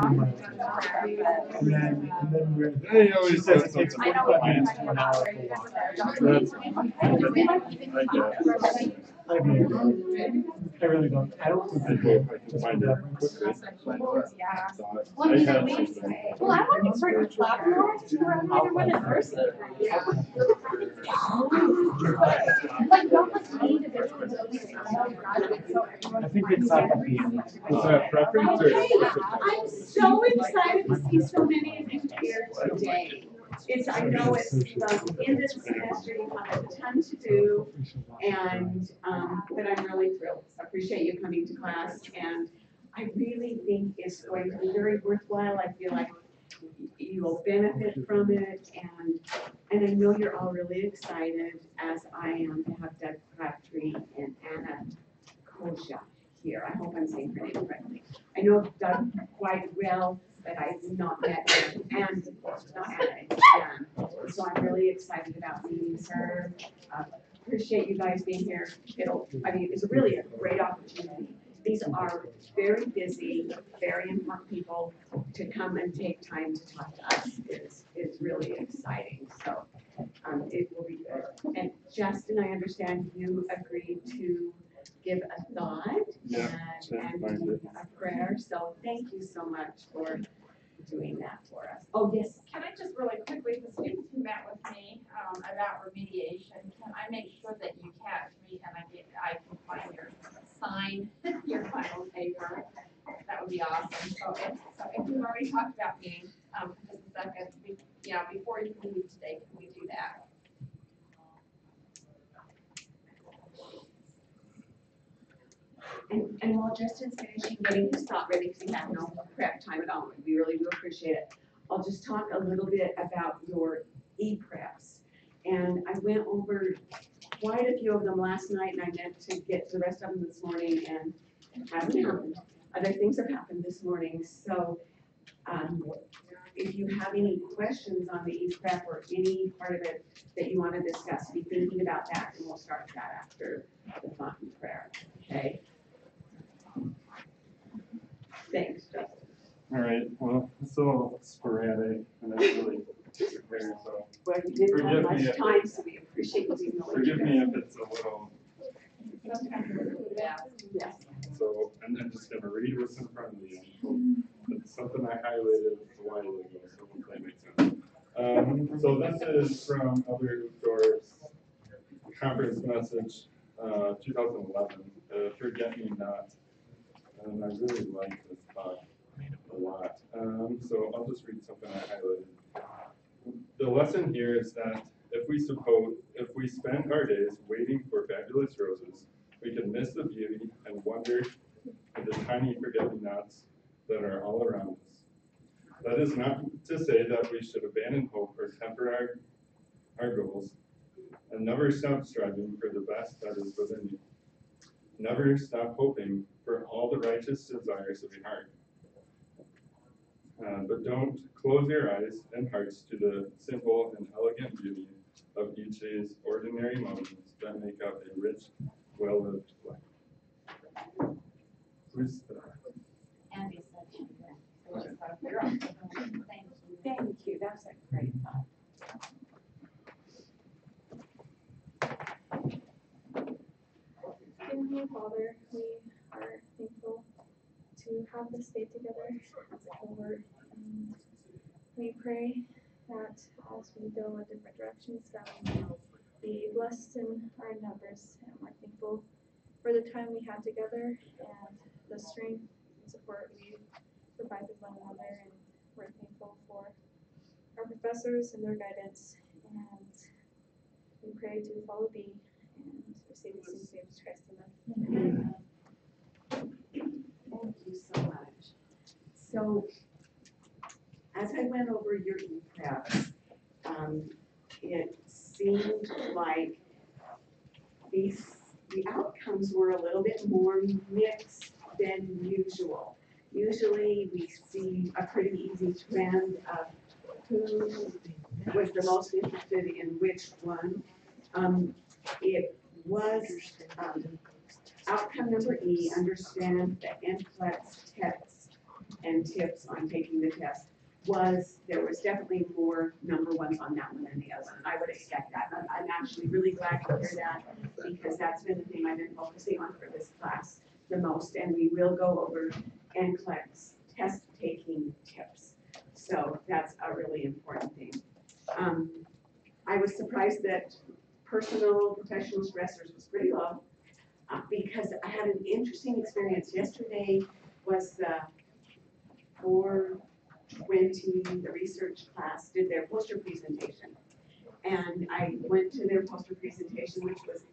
then we're. Yeah, he always She says it says takes something. 45 minutes to an hour to walk. That's, I guess. I have no idea. I really don't. I don't think I they hope do. I can find it quickly. Well, I you had know, something. well, I want to start to clap more. Either one at first. Like, don't let me individually. I think it's like at the end. Is that preference or? I'm so excited to see so many of you here today. I know it's the end of the semester, you have a ton to do, and, but I'm really thrilled. I appreciate you coming to class, and I really think it's going to be very worthwhile. I feel like you will benefit from it, and I know you're all really excited, as I am, to have Doug Crabtree and Anna Kosha here. I hope I'm saying her name correctly. I know Doug quite well, but I've not met her, and not Anna, it's Jan. So I'm really excited about meeting her. Appreciate you guys being here. It's really a great opportunity. These are very busy, very important people. To come and take time to talk to us is really exciting. So it will be good. And Justin, I understand you agreed to give a thought and a prayer. So thank you so much for doing that for us. Oh, yes. Can I just really quickly, the students who met with me about remediation, can I make sure that you catch me and I can find your final paper? That would be awesome. So if we've already talked about me, just a second, before you can leave today, can we do that? And while Justin's finishing getting his thought ready, because he had no prep time at all, we really do appreciate it. I'll just talk a little bit about your e-preps. And I went over quite a few of them last night, and I meant to get to the rest of them this morning, and it hasn't happened. Other things have happened this morning. So if you have any questions on the e-prep or any part of it that you want to discuss, be thinking about that, and we'll start that after the thought and prayer. Okay? Thanks, Justin. All right, well, it's a little sporadic and that's really prepared, so. Well, you didn't have Forgive me much if- time, so we appreciate you being willing to Forgive me if it's a little, Yes. so I'm just gonna read what's in front of me. It's something I highlighted a while ago, so hopefully that makes sense. So this is from Elder Door's conference message, 2011, Forget Me Not. And I really like this talk a lot. So I'll just read something I highlighted. The lesson here is that if we spend our days waiting for fabulous roses, we can miss the beauty and wonder at the tiny forget-me-nots that are all around us. That is not to say that we should abandon hope or temper our goals, and never stop striving for the best that is within you. Never stop hoping for all the righteous desires of your heart. But don't close your eyes and hearts to the simple and elegant beauty of each day's ordinary moments that make up a rich, well-lived life. Who's the... Andy said Thank you. That's a great thought. Heavenly Father, we are thankful to have this day together as a cohort, and we pray that as we go in different directions, that we will be blessed in our endeavors, and we're thankful for the time we had together and the strength and support we provided one another, and we're thankful for our professors and their guidance, and we pray to follow B and receive the same Jesus Christ in them. Thank you so much. So, as I went over your e-preps, it seemed like the outcomes were a little bit more mixed than usual. Usually we see a pretty easy trend of who was the most interested in which one. It was outcome number E, understand the NCLEX text and tips on taking the test was there was definitely more number ones on that one than the other, and I would expect that. And I'm actually really glad to hear that because that's been the thing I've been focusing on for this class the most, and we will go over NCLEX test taking tips. So that's a really important thing. I was surprised that personal professional stressors was pretty low because I had an interesting experience. Yesterday was the 420, the research class did their poster presentation. And I went to their poster presentation, which was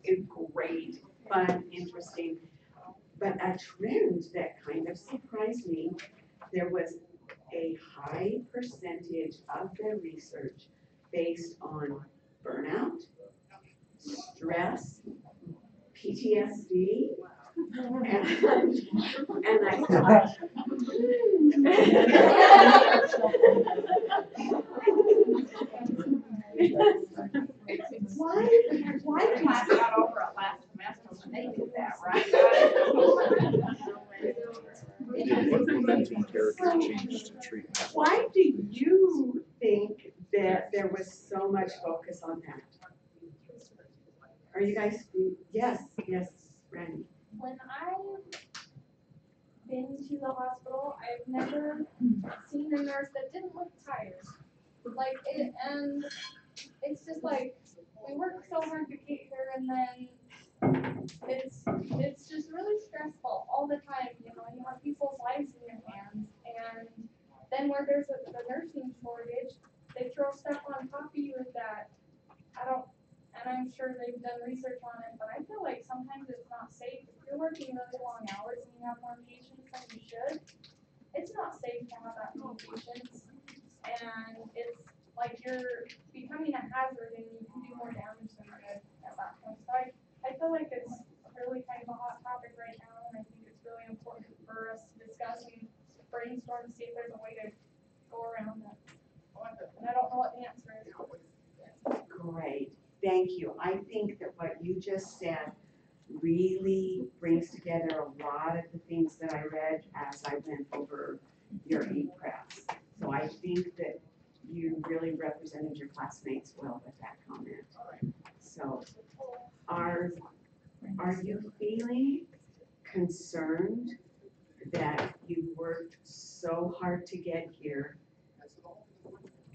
great, fun, interesting. But a trend that kind of surprised me, there was a high percentage of their research based on burnout, stress, PTSD, and I thought, why class got over it last semester when they did that, right? What preventing character change to treatment? why do you think that there was so much focus on that? Are you guys, yes, Randy. When I've been to the hospital, I've never seen a nurse that didn't look tired. Like it, and it's just like we work so hard to get here, and then it's just really stressful all the time. You know, you have people's lives in your hands, and then where there's the nursing shortage, they throw stuff on top of you that and I'm sure they've done research on it, but I feel like sometimes it's not safe. If you're working really long hours and you have more patients than you should, it's not safe to have that many patients. And it's like you're becoming a hazard and you can do more damage than good at that point. So I feel like it's really kind of a hot topic right now, and I think it's really important for us to discuss and brainstorm to see if there's a way to go around it. And I don't know what the answer is. Great, thank you. I think that what you just said really brings together a lot of the things that I read as I went over your e-preps. So I think that you really represented your classmates well with that comment. So are you feeling concerned that you worked so hard to get here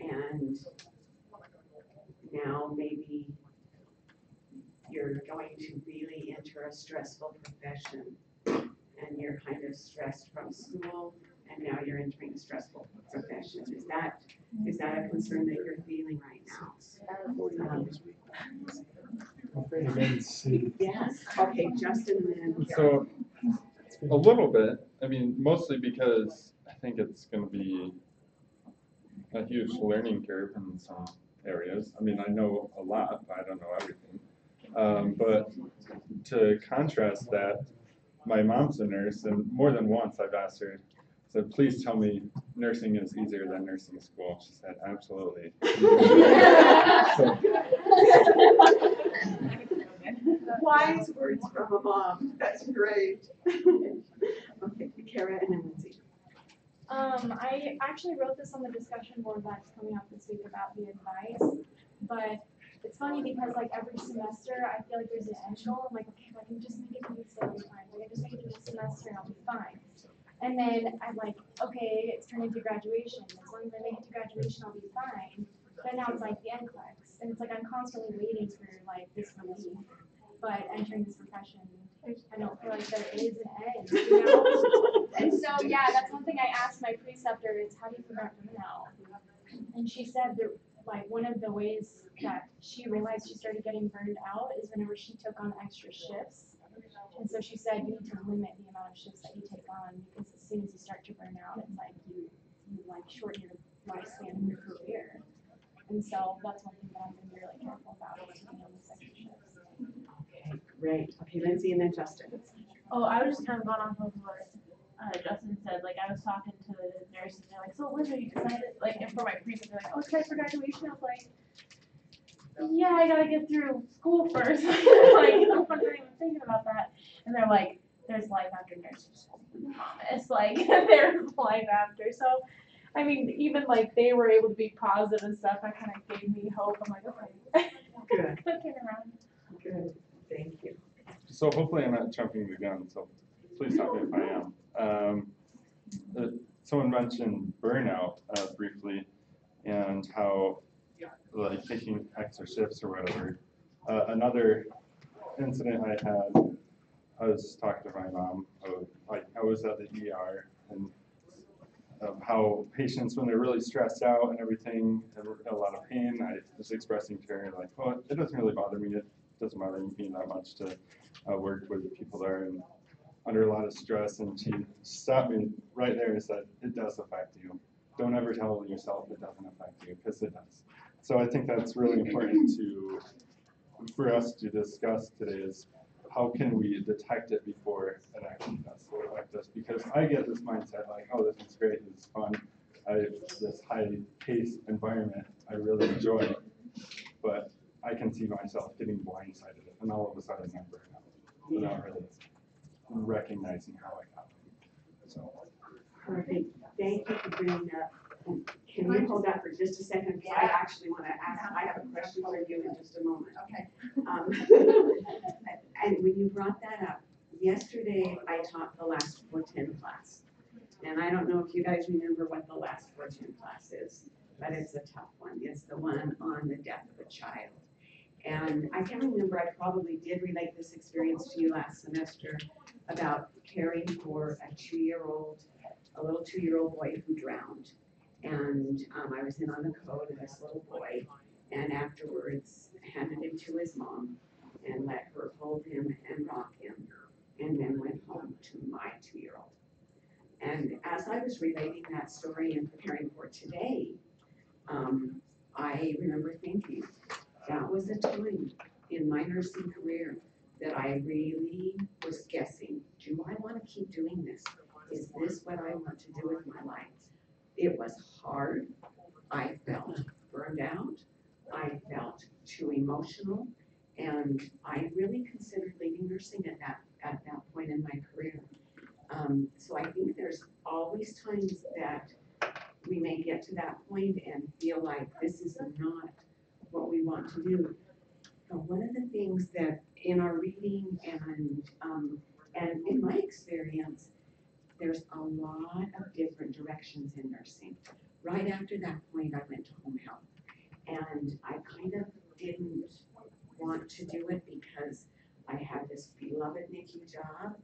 and now maybe you're going to really enter a stressful profession and you're kind of stressed from school and now you're entering a stressful profession? Is that a concern that you're feeling right now? Yes, okay, Justin and then Karen. So, a little bit, I mean, mostly because I think it's gonna be a huge learning curve in some areas. I mean, I know a lot, but I don't know everything. But to contrast that, my mom's a nurse, and more than once I've asked her, so please tell me nursing is easier than nursing school. She said, absolutely. So, Wise words from a mom, that's great. Okay, Kara and then Lindsay. I actually wrote this on the discussion board that's coming up this week about the advice, but it's funny because like every semester I feel like there's an end goal. I'm like, okay, if I can just make it to this, it'll be fine. If I can just make it to this semester, and I'll be fine. And then I'm like, okay, it's turned into graduation. As long as I make it to graduation, I'll be fine. But now it's like the NCLEX, and it's like I'm constantly waiting for like this relief. But entering this profession, I don't feel like there is an end, you know? And so, yeah, that's one thing I asked my preceptor is, how do you prevent burnout? And she said that, like, one of the ways that she realized she started getting burned out is whenever she took on extra shifts. And so she said, you need to limit the amount of shifts that you take on, because as soon as you start to burn out, it's like you like shorten your lifespan of your career. And so that's one thing that I'm going to be really careful about, is taking on these extra shifts. Great. Okay, Lindsay and then Justin. Oh, I was just kind of going off of what Justin said. Like, I was talking to the nurses, and they're like, so Lindsay, you decided, like, and for my precept, they're like, oh, it's time for graduation. I was like, yeah, I gotta get through school first. Like, I'm not even thinking about that. And they're like, there's life after nursing school, I promise, like, there's life after, so, I mean, even like they were able to be positive and stuff, that kind of gave me hope, I'm like, okay. Good. Looking around. Good, thank you. So hopefully I'm not jumping the gun, so please stop me if I am. Someone mentioned burnout briefly, and how like taking extra shifts or whatever. Another incident I had, I was talking to my mom, like I was at the ER, and how patients, when they're really stressed out and everything, and in a lot of pain, I was expressing to her like, well, it doesn't really bother me. It doesn't bother me that much to work with people that are under a lot of stress. And she stopped me right there and said, it does affect you. Don't ever tell yourself it doesn't affect you, because it does. So I think that's really important for us to discuss today, is how can we detect it before it actually does affect us? Because I get this mindset like, oh, this is great, this is fun, this high-paced environment, I really enjoy it, but I can see myself getting blindsided, and all of a sudden I'm burnt out without really recognizing how it happened. So. Perfect. Thank you for bringing that. Can you hold that for just a second? Because I actually want to ask, I have a question for you in just a moment. Okay. And when you brought that up, yesterday I taught the last 410 class. And I don't know if you guys remember what the last 410 class is, but it's a tough one. It's the one on the death of a child. And I can remember I probably did relate this experience to you last semester about caring for a 2-year-old, a little 2-year-old boy who drowned. And I was in on the code of this little boy, and afterwards handed him to his mom and let her hold him and rock him, and then went home to my 2-year-old. And as I was relating that story and preparing for today, I remember thinking, that was a time in my nursing career that I really was guessing, do I want to keep doing this? Is this what I want to do with my life? It was hard. I felt burned out. I felt too emotional. And I really considered leaving nursing at that point in my career. So I think there's always times that we may get to that point and feel like this is not what we want to do. But one of the things that in our reading and in my experience, there's a lot of different directions in nursing. Right after that point, I went to home health, and I kind of didn't want to do it because I had this beloved NICU job,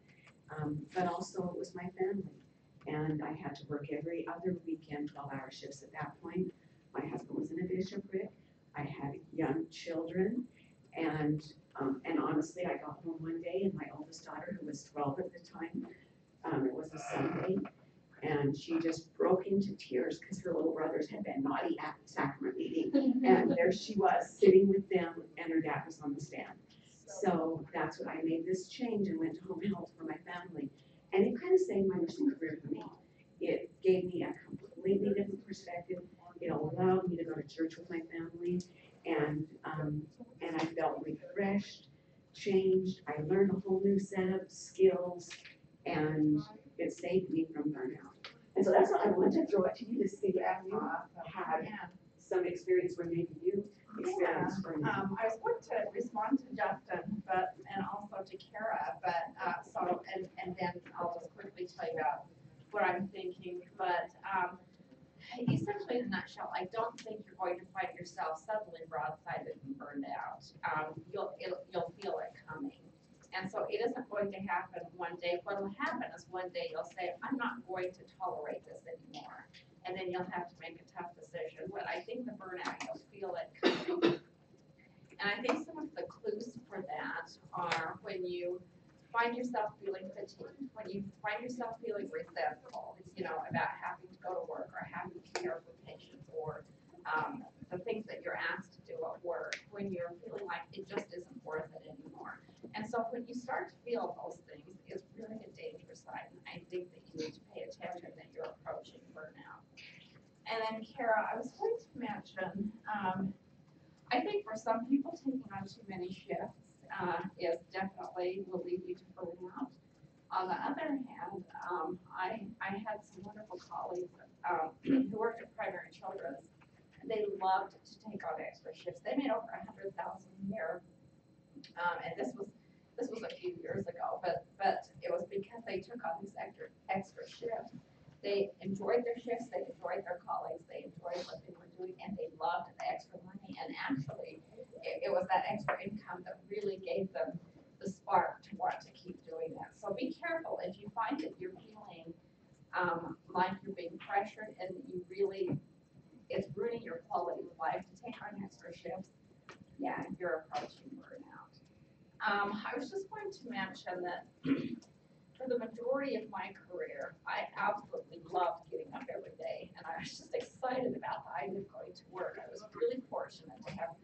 but also it was my family, and I had to work every other weekend, 12-hour shifts at that point. My husband was in a bishopric. I had young children, and honestly, I got home one day, and my oldest daughter, who was 12 at the time, it was a Sunday, and she just broke into tears because her little brothers had been naughty at the sacrament meeting, and there she was sitting with them, and her dad was on the stand. So that's when I made this change and went to home health for my family, and it kind of saved my nursing career for me. It gave me a completely different perspective. It allowed me to go to church with my family, and I felt refreshed, changed. I learned a whole new set of skills, and it saved me from burnout. And so that's what I wanted to throw it to you to see if you had some experience where maybe you experienced burnout. I was going to respond to Justin, and also to Kara, and then I'll just quickly tell you about what I'm thinking. But essentially, in a nutshell, I don't think you're going to find yourself suddenly broadsided and burned out. You'll feel it coming. And so it isn't going to happen one day. What will happen is one day you'll say, I'm not going to tolerate this anymore. And then you'll have to make a tough decision. But I think the burnout, you'll feel it coming. And I think some of the clues for that are when you find yourself feeling fatigued, when you find yourself feeling resentful, about having to go to work or having to care for patients or the things that you're asked to do at work, when you're feeling like it just isn't worth it anymore. And so when you start to feel those things, it's really a dangerous sign. I think that you need to pay attention that you're approaching burnout. And then Kara, I was going to mention, I think for some people taking on too many shifts is definitely will lead you to burnout. On the other hand, I had some wonderful colleagues who worked at Primary Children's. They loved to take on extra shifts. They made over $100,000 a year, and this was a few years ago. But it was because they took on these extra shifts. They enjoyed their shifts. They enjoyed their colleagues. They enjoyed what they were doing, and they loved the extra money. And actually, it was that extra income that really gave them the spark to want to keep doing that. So be careful if you find that you're feeling like you're being pressured and you really, it's ruining your quality of life to take on extra shifts. Yeah, you're approaching burnout. I was just going to mention that for the majority of my career, I absolutely loved getting up every day, and I was just excited about the idea of going to work. I was really fortunate to have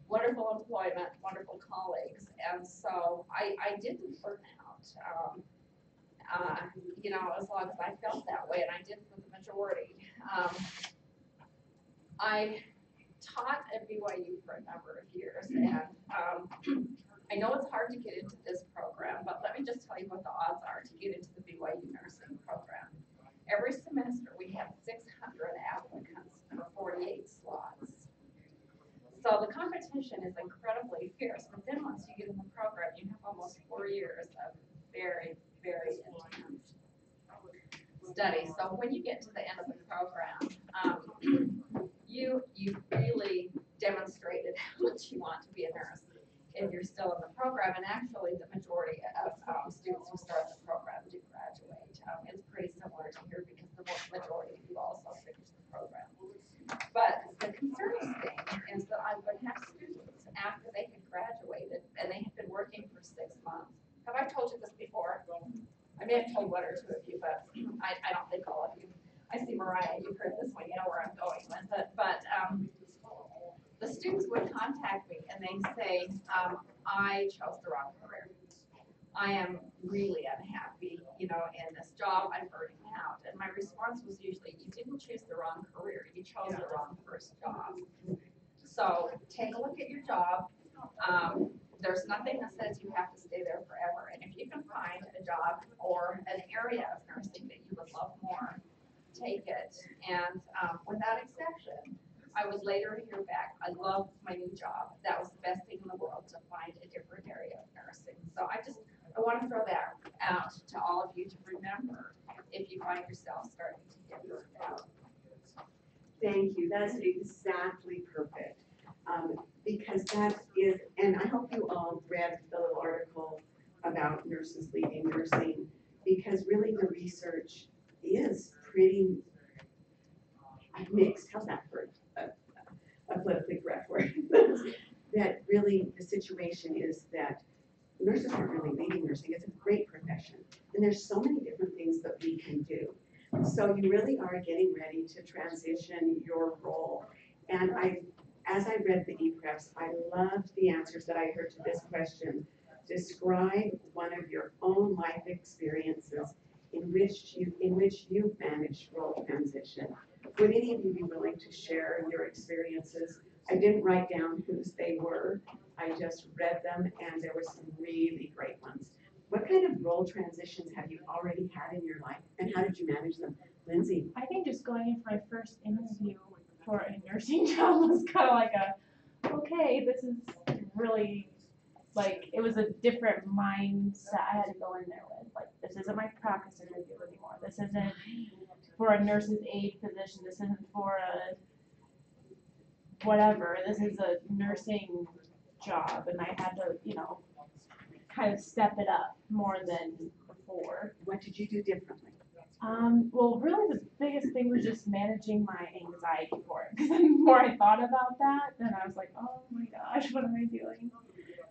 wonderful employment, wonderful colleagues, and so I didn't burn out. As long as I felt that way, and I did for the majority. I taught at BYU for a number of years, and I know it's hard to get into this program, but let me just tell you what the odds are to get into the BYU nursing program. Every semester, we have 600 applicants for 48 slots. So the competition is incredibly fierce, but then once you get in the program, you have almost 4 years of very, very intense study. So when you get to the end of the program, you really demonstrated how much you want to be a nurse if you're still in the program. And actually, the majority of students who start the program do graduate. It's pretty similar to here because the majority of you also finish the program. But the concerning thing is that I would have students after they had graduated and they had been working for 6 months. Have I told you this before? I may have told one or two of you, but I don't think all of you. I see Mariah, you've heard this one, you know where I'm going with it. But the students would contact me and they say, I chose the wrong career. I am really unhappy, in this job. I'm burning out. And my response was usually, you didn't choose the wrong career. You chose the wrong first job. So take a look at your job. There's nothing that says you have to stay there forever. And if you can find a job or an area of nursing that you would love more, take it. And without exception, I would later hear back, I love my new job. That was the best thing in the world to find a different area of nursing. So I want to throw that out to all of you to remember if you find yourself starting to get burned out. Thank you. That's exactly perfect. Because that is, and I hope you all read the little article about nurses leaving nursing, because really the research is pretty mixed. How's that for a politically correct word? That really the situation is that nurses aren't really leaving nursing. It's a great profession, and there's so many different things that we can do. So you really are getting ready to transition your role. And as I read the e-preps, I loved the answers that I heard to this question. Describe one of your own life experiences in which you've managed role transition. Would any of you be willing to share your experiences? I didn't write down whose they were. I just read them, and there were some really great ones. What kind of role transitions have you already had in your life, and how did you manage them? Lindsay? I think just going in for my first interview for a nursing job was kind of like okay, this is really, it was a different mindset I had to go in there with. This isn't my practice interview anymore. This isn't for a nurse's aide position. This isn't for a whatever. This is a nursing job, and I had to, kind of step it up more than before. What did you do differently? Well, really the biggest thing was just managing my anxiety for it. Because the more I thought about that, then I was like, oh my gosh, what am I doing?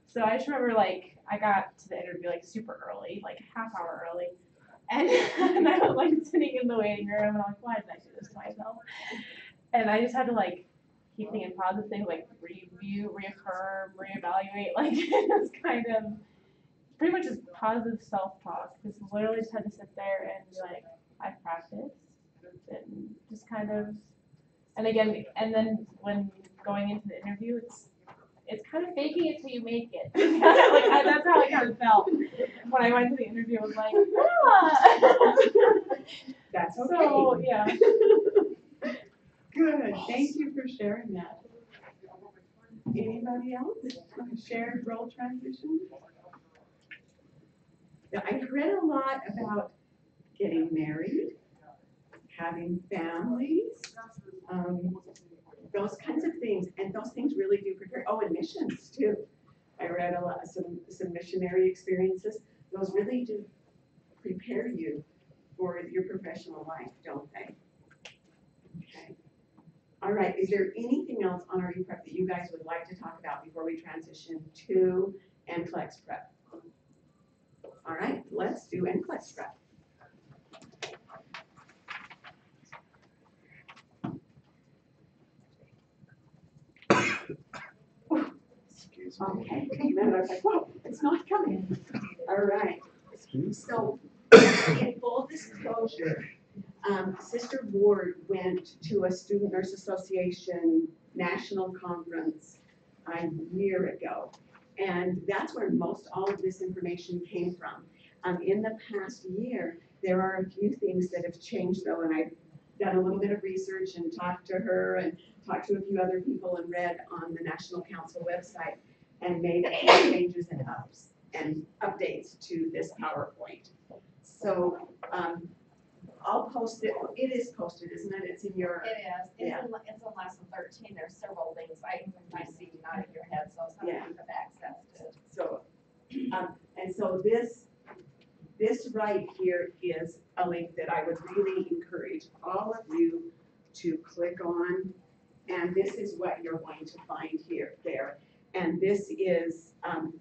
So I just remember I got to the interview super early, half hour early. And I was sitting in the waiting room and I'm why did I do this to myself? And I just had to keep thinking positive things, review, reaffirm, reevaluate, it's kind of pretty much just positive self-talk. Just literally just had to sit there and be I practiced and just kind of, and then when going into the interview, it's kind of faking it till you make it. That's how I kind of felt when I went to the interview. I was like, yeah. That's okay. So, yeah. Good, thank you for sharing that. Anybody else? Shared role transition? Now, I read a lot about getting married, having families, those kinds of things, and those things really do prepare. Oh, and missions too. I read a lot, some missionary experiences. Those really do prepare you for your professional life, don't they? Okay. All right, is there anything else on our prep that you guys would like to talk about before we transition to NCLEX prep? All right, let's do NCLEX prep. Okay, then I was like, whoa, it's not coming. All right, so in full disclosure, Sister Ward went to a Student Nurse Association national conference a year ago. And that's where most all of this information came from. In the past year, there are a few things that have changed though, and I've done a little bit of research and talked to her and talked to a few other people and read on the National Council website and made a few changes and updates to this PowerPoint. So I'll post it. It is posted, isn't it? It's in your. It is. Yeah. It's in lesson 13. There's several things I see you nodding your head, so some of you have access to it. So, and so this right here is a link that I would really encourage all of you to click on. And this is what you're going to find there. And this is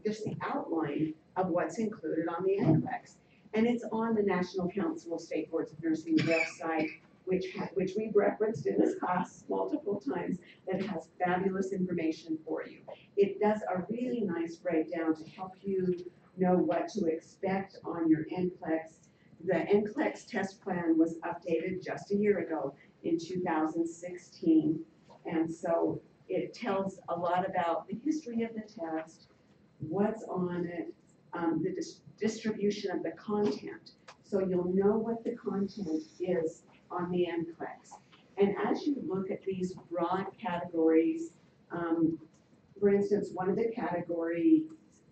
just the outline of what's included on the NCLEX. And it's on the National Council of State Boards of Nursing website, which we've referenced in this class multiple times, that has fabulous information for you. It does a really nice breakdown to help you know what to expect on your NCLEX. The NCLEX test plan was updated just a year ago in 2016. And so it tells a lot about the history of the test, what's on it, the distribution of the content. So you'll know what the content is on the NCLEX. And as you look at these broad categories, for instance, one of the categories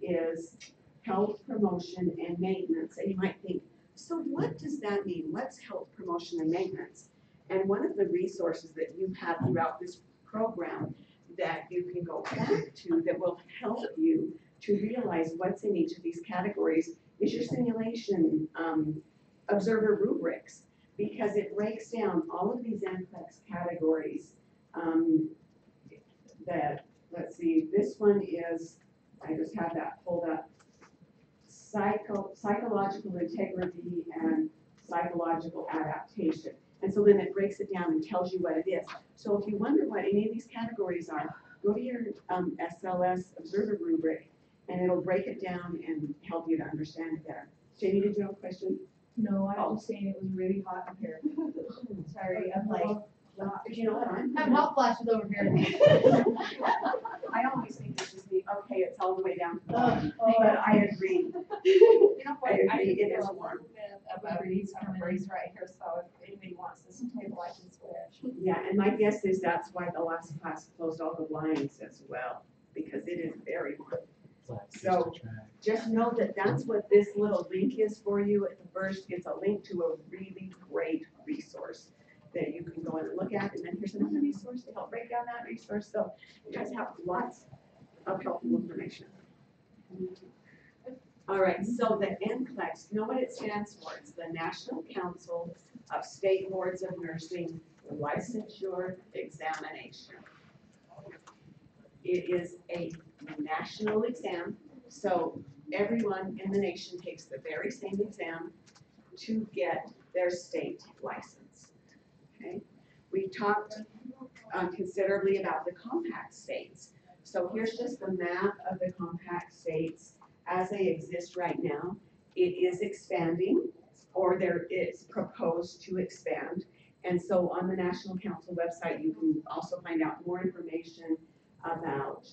is health promotion and maintenance. And you might think, so what does that mean? What's health promotion and maintenance? And one of the resources that you have throughout this program that you can go back to that will help you to realize what's in each of these categories is your simulation observer rubrics, because it breaks down all of these NCLEX categories that, let's see, this one is, I just have that pulled up, psychological integrity and psychological adaptation. And so then it breaks it down and tells you what it is. So if you wonder what any of these categories are, go to your SLS observer rubric and it'll break it down and help you to understand it better. Jamie, did you have a question? No, I was just saying it was really hot in here. Sorry, I'm like, You know what, I'm hot flashes over here. I always think it's just me, okay, it's all the way down. But I agree. You know what, I I agree, can it do is a warm. little bit of a breeze right here, so if anybody wants this table, I can switch. Yeah, and my guess is that's why the last class closed all the blinds as well, because it is very warm. So just know that that's what this little link is for you. At the first, it's a link to a really great resource that you can go in and look at. And then here's another resource to help break down that resource. So you guys have lots of helpful information. All right, so the NCLEX, you know what it stands for? It's the National Council of State Boards of Nursing Licensure Examination. It is a national exam, so everyone in the nation takes the very same exam to get their state license. Okay, we talked considerably about the compact states. So here's just the map of the compact states as they exist right now. It is expanding, or there is proposed to expand. And so on the National Council website, you can also find out more information about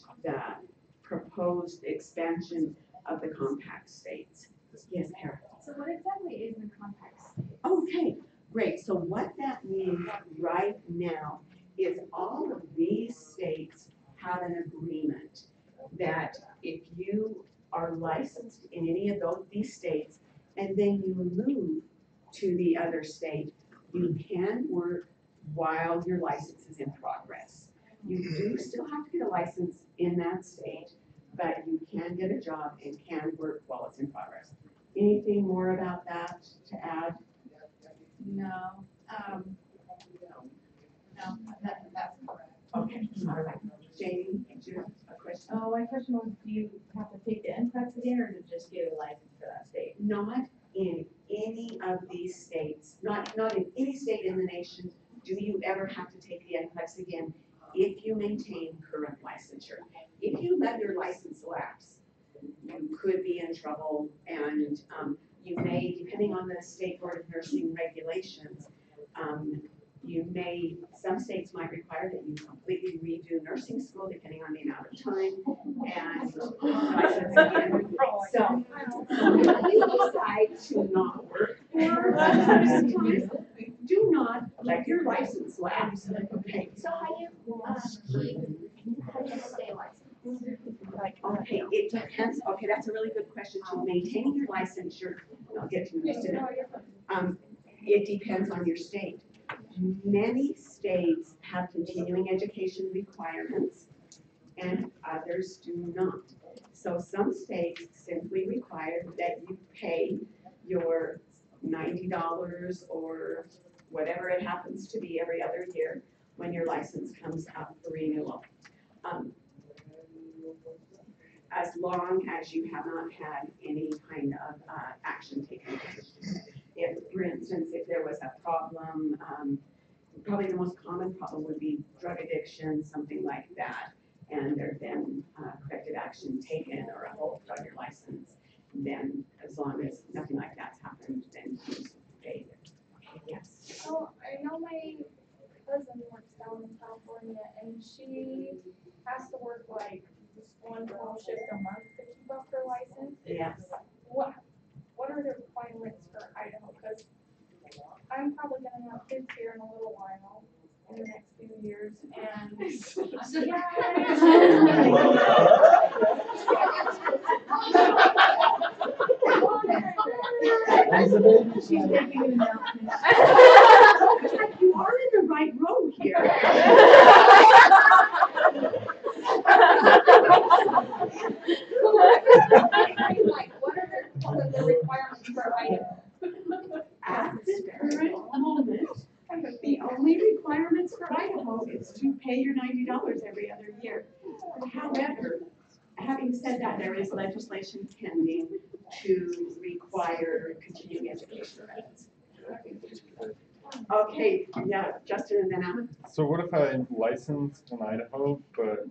proposed expansion of the compact states. Yes, Kara. So what exactly is the compact state? Okay, great. So what that means right now is all of these states have an agreement that if you are licensed in any of these states and then you move to the other state, you can work while your license is in progress. You do still have to get a license in that state, but you can get a job and can work while it's in progress. Anything more about that to add? No, that's correct. Okay, all right. Jamie, did you have a question? Oh, my question was, do you have to take the NCLEX again, or to just get a license for that state? Not in any of these states, not in any state in the nation, do you ever have to take the NCLEX again if you maintain current licensure. If you let your license lapse, you could be in trouble, and you may, depending on the State Board of Nursing regulations, some states might require that you completely redo nursing school depending on the amount of time and license again. So if you decide to not work do not let your license lapse. Okay. So how do you stay licensed? Okay, it depends. Okay, that's a really good question. To maintain your licensure, and I'll get to this in a minute. It depends on your state. Many states have continuing education requirements and others do not. So some states simply require that you pay your $90 or whatever it happens to be every other year when your license comes up for renewal. As long as you have not had any kind of action taken. If, for instance, if there was a problem, probably the most common problem would be drug addiction, something like that, and there's been corrective action taken or a hold on your license, then as long as nothing like that's happened, then you pay it. Yes. So I know my cousin works down in California, and she has to work like one full shift a month to keep up her license. Yes. What are the requirements for Idaho? Because I'm probably gonna have kids here in a little while, in the next few years, and She's making an announcement. You are in the right road here. Like, what are the requirements for Idaho? At this current moment, the only requirements for Idaho is to pay your $90 every other year. However, having said that, there is legislation pending to require continuing education credits. Okay, yeah, Justin and then Alan. So what if I'm licensed in Idaho, but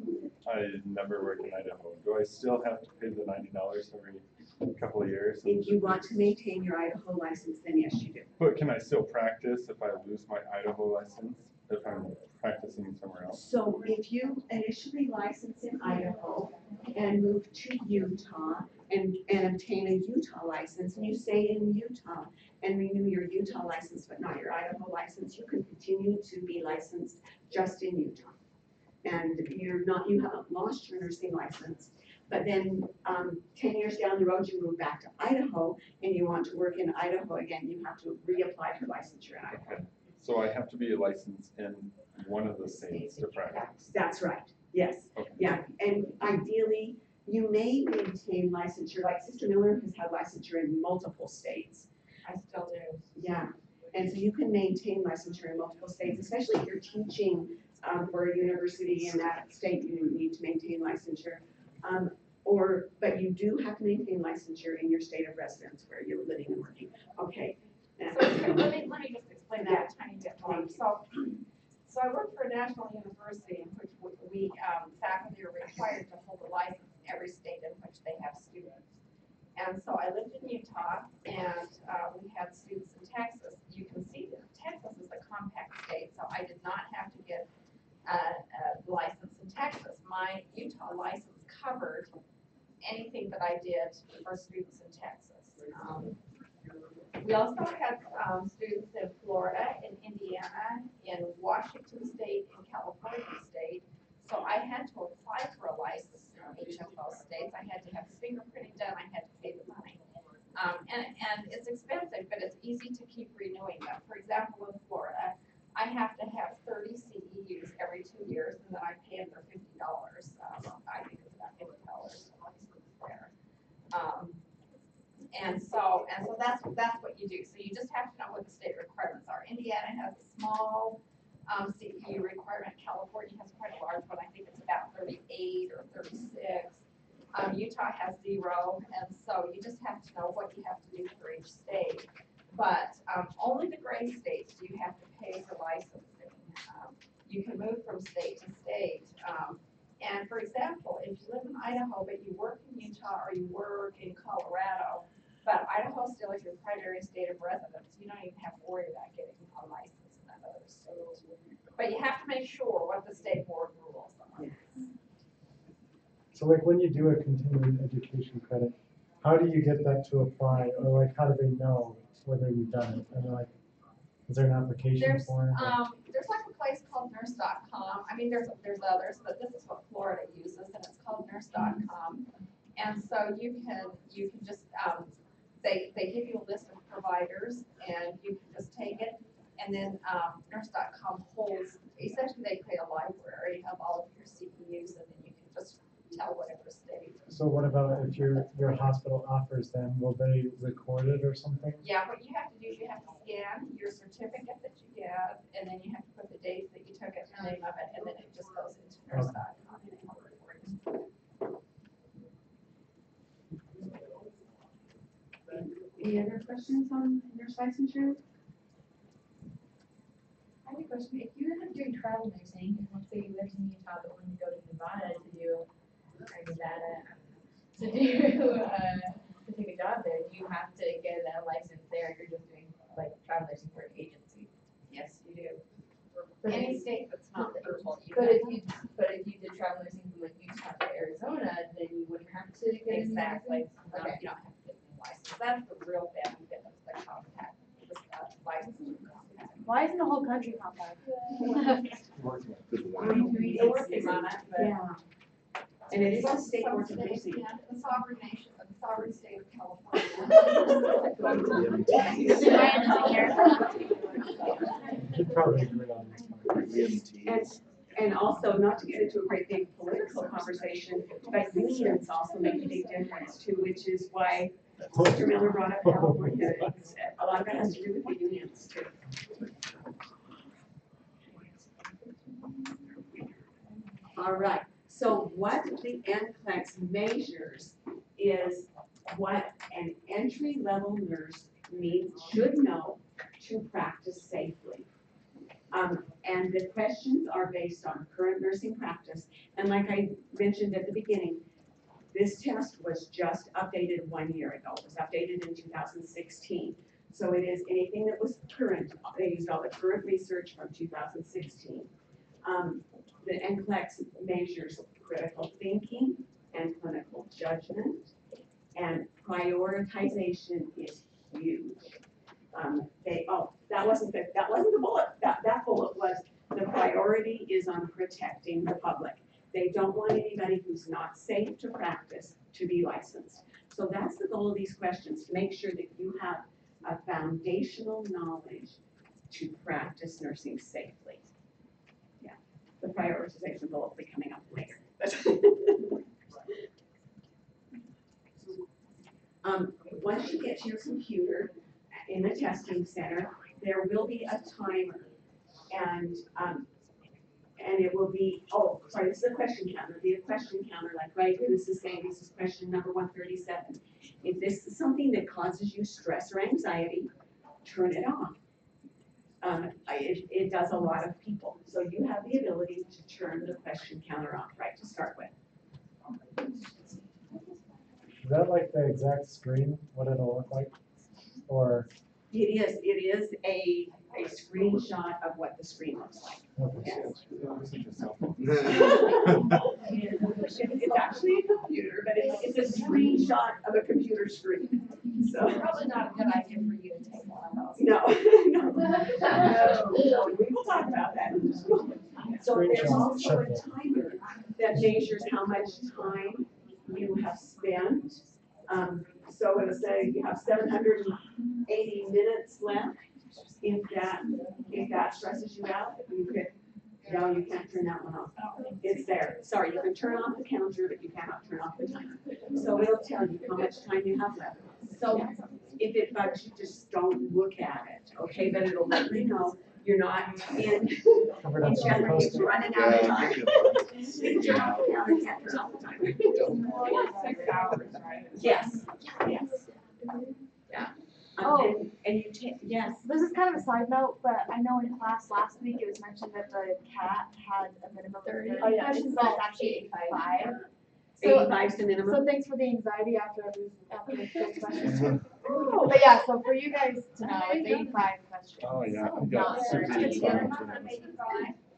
I never work in Idaho? Do I still have to pay the $90 every couple of years? If you want to maintain your Idaho license, then yes, you do. But can I still practice if I lose my Idaho license, if I'm practicing somewhere else? So if you initially license in Idaho and move to Utah and obtain a Utah license, and you stay in Utah and renew your Utah license but not your Idaho license, you can continue to be licensed just in Utah. And you haven't lost your nursing license. But then 10 years down the road, you move back to Idaho and you want to work in Idaho again, you have to reapply for licensure in Idaho. Okay. So I have to be licensed in one of the states to practice? That's right, yes. Okay. Yeah, and ideally, you may maintain licensure, like Sister Miller has had licensure in multiple states. I still do. Yeah, and so you can maintain licensure in multiple states, especially if you're teaching for a university in that state, you need to maintain licensure. But you do have to maintain licensure in your state of residence where you're living and working. Okay. So let me just explain that a tiny bit more. So I work for a national university in which we faculty are required to hold a license in every state in which they have students. And so I lived in Utah, and we had students in Texas. You can see that Texas is a compact state, so I did not have to get a license in Texas. My Utah license covered I did for students in Texas. We also had students in Florida, in Indiana, in Washington State, in California State. So I had to apply for a license in each of those states. I had to have fingerprinting done. I had to pay the money. And it's expensive, but it's easy to keep renewing them. For example, in Florida, I have to have 30 CEUs every 2 years, and then I pay them their $50. I think it's about $50 there. And so that's what you do. So you just have to know what the state requirements are. Indiana has a small CEU requirement. California has quite a large one. I think it's about 38 or 36. Utah has 0, and so you just have to know what you have to do for each state. But only the gray states do you have to pay for licensing. You can move from state to state. And for example, if you live in Idaho, but you work in Utah or you work in Colorado, but Idaho still is your primary state of residence, you don't even have to worry about getting a license in that other state. But you have to make sure what the state board rules are. So like when you do a continuing education credit, how do you get that to apply, or like how do they know whether you've done it? And like, is there an application There's form? there's like a place called NURS.com. I mean, there's others, but this is what Florida uses, and it's called NURS.com. And so you can just they give you a list of providers, and you can just take it, and then NURS.com holds. Essentially, they create a library of all of your CEUs, and then you can just tell whatever state. So what about if your hospital offers them, will they record it or something? Yeah, what you have to do is you have to scan your certificate that you get, and then you have to put the dates that you took it, the name of it, and then it just goes into NURS.com. Any other questions on nurse licensure? I have a question. If you end up doing travel nursing, and let's say you lived in Utah, but when you go to Nevada to do, or Nevada, to take a job there, do you have to get a license there? If you're just doing like travel nursing for an agency. Yes, you do. But Any state that's not local. But if you did travel nursing from like Utah to Arizona, then you wouldn't have to get a new Exactly. license? No, Okay. you don't have to get a new license. That's the real benefit of the compact, the licensing compact. Why isn't the whole country compact? Good one. They're working on it, but. Yeah. And it is a Some state board of states nursing. can't. The sovereign nation, the sovereign state of California. You'd probably agree on this one. EMT. And also, not to get into a great big political conversation, but unions also make a big difference too, which is why Mr. Miller brought up California. A lot of it has to do with the unions too. All right, so what the NCLEX measures is what an entry-level nurse should know to practice safely. And the questions are based on current nursing practice. And like I mentioned at the beginning, this test was just updated 1 year ago. It was updated in 2016. So it is anything that was current. They used all the current research from 2016. The NCLEX measures critical thinking and clinical judgment, and prioritization is huge. That wasn't the bullet. That bullet was the priority is on protecting the public. They don't want anybody who's not safe to practice to be licensed. So that's the goal of these questions, to make sure that you have a foundational knowledge to practice nursing safely. Yeah, the prioritization goal will be coming up later. Once you get to your computer in the testing center, there will be a timer, and it will be, oh, sorry, this is a question counter. It'll be a question counter, like right here, this is saying this is question number 137. If this is something that causes you stress or anxiety, turn it off. It does a lot of people. So you have the ability to turn the question counter off, right, to start with. Is that like the exact screen, what it'll look like? Or? It is a screenshot of what the screen looks like. Okay. Yes. It's actually a computer, but it's a screenshot of a computer screen. So. Probably not a good idea for you to take one of those. No, no, we will talk about that in just a moment. So there's also a timer that measures how much time you have spent. So it'll say you have 780 minutes left. If that stresses you out, you could, no, you can't turn that one off. It's there. Sorry, you can turn off the counter, but you cannot turn off the timer. So it'll tell you how much time you have left. So if it bugs you, just don't look at it, okay? But it'll let you know you're not in jeopardy of running out of time. If you're off the counter, you can't turn off the timer. 6 hours, right? Yes, yes. Yeah. And you take, yes. This is kind of a side note, but I know in class last week it was mentioned that the cat had a minimum of 30 questions, but it's actually 85. So, 85 is the minimum. so thanks for the anxiety after the first question. But yeah, so for you guys to know, it's 85 questions. Oh, yeah. I Not got 30. 65.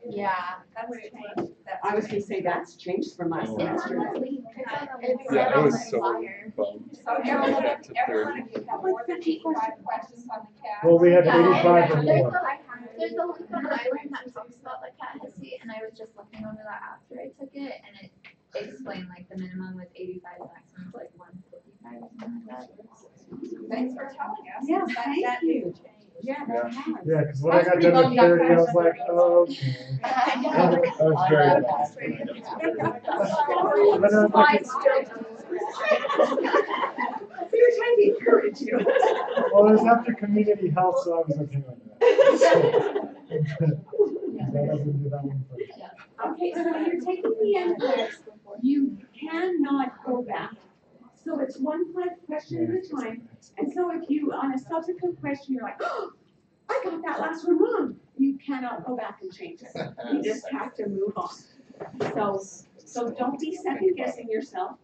Yeah. That's changed. I was gonna say that's changed from last semester. It's Yeah, I on was the so flyer. bummed. So every time you have more than 85 questions on the cat. Well, we had Yeah. 85 or There's more. There's a link on iLearn that talks about the cat history, and I was just looking over that after I took it, and it explained like the minimum was 85, the maximum was like 155 or something like that. Thanks for telling us. Yeah, That thank you. changed. Yeah, that has. Yeah, because when I got done with 30, I was like, oh, okay. That was very bad. But I'm like, We were trying to encourage you. well, it was after community health, so I was okay with that. So I didn't do that one first. Okay, so when you're taking the NURS, you cannot go back. So it's one question at a time. And so if you, on a subsequent question, you're like, oh, I got that last one wrong, you cannot go back and change it. You just have to move on. So don't be second guessing yourself.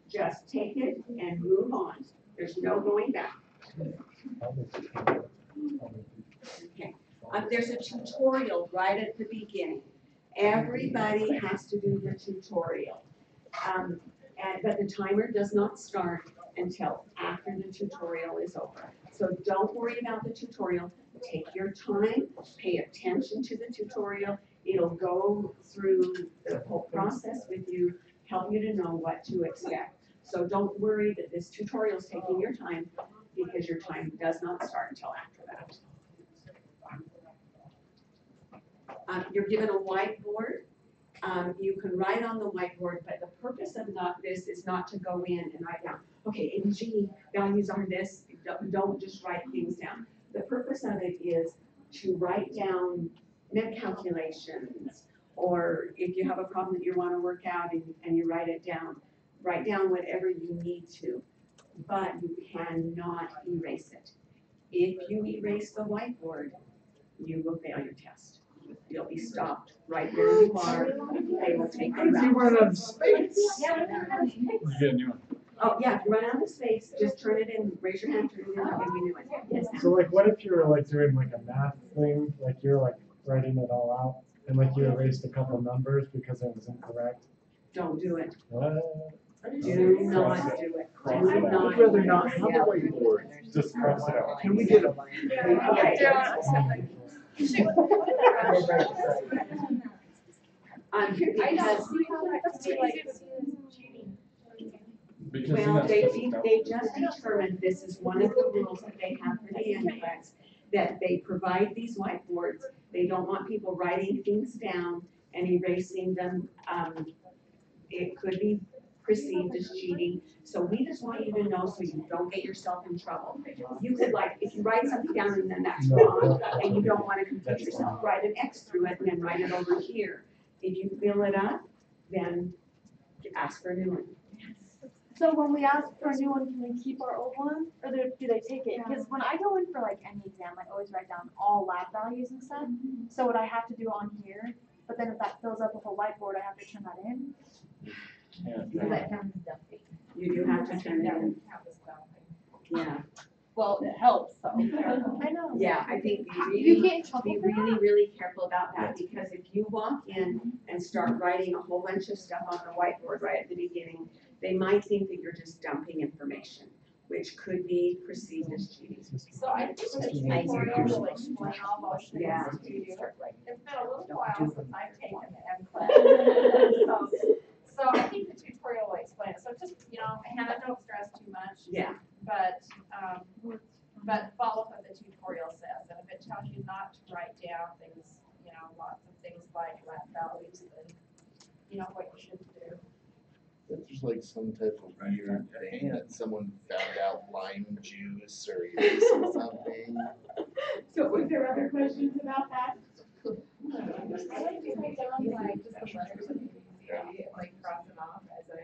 Just take it and move on. There's no going back. Okay. There's a tutorial right at the beginning. Everybody has to do the tutorial. But the timer does not start until after the tutorial is over. So don't worry about the tutorial. Take your time, pay attention to the tutorial. It'll go through the whole process with you, help you to know what to expect. So don't worry that this tutorial is taking your time, because your time does not start until after that. You're given a whiteboard. You can write on the whiteboard, but the purpose of this is not to go in and write down, okay, NG values are this. Don't just write things down. The purpose of it is to write down net calculations, or if you have a problem that you want to work out and you write it down, write down whatever you need to, but you cannot erase it. If you erase the whiteboard, you will fail your test. You'll be stopped right where you are. They will take you out. You run out of space. Yeah, we're gonna have space. You get a new one. Oh, yeah, if you run out of space, just turn it in, raise your hand, turn it in, I'll give you a new one. Yes, so like, what if you were like doing like a math thing, like you're like writing it all out, and like you erased a couple numbers because it was incorrect? don't do it. What? Do not do it. Cross Do it out. not. I'd rather not have a whiteboard. Just cross it out. Can we get a? Because Because well, they they just determined, this is one of the rules that they have for the NURS, that they provide these whiteboards. They don't want people writing things down and erasing them. It could be perceived as cheating. So we just want you to know so you don't get yourself in trouble. You could like, if you write something down and then that's wrong and you don't want to confuse yourself, write an X through it and then write it over here. If you fill it up, then ask for a new one. So when we ask for a new one, can we keep our old one, or do they take it? Because when I go in for like any exam, I always write down all lab values and stuff. So would I have to do it on here? But then if that fills up with a whiteboard, I have to turn that in? That counts as dumping. You do have to turn it in. That was dumping. Yeah. well, it helps, so. I know. Yeah, I think You get in trouble be for that? really, really careful about that, because if you walk in and start writing a whole bunch of stuff on the whiteboard right at the beginning, they might think that you're just dumping information, which could be perceived as cheating. So I think the tutorial will explain all those things Yeah. to you. It's been a little while since I've taken the M class. So I think the tutorial will explain it. So just, Hannah, don't stress too much. Yeah. But follow what the tutorial says. And if it tells you not to write down things, lots of things like lab values, then what you should do. There's like some type of weird thing that someone found out lime juice or yeast or something. So was there other questions about that? I like to write down like just the letters of ABC, like cross them off as I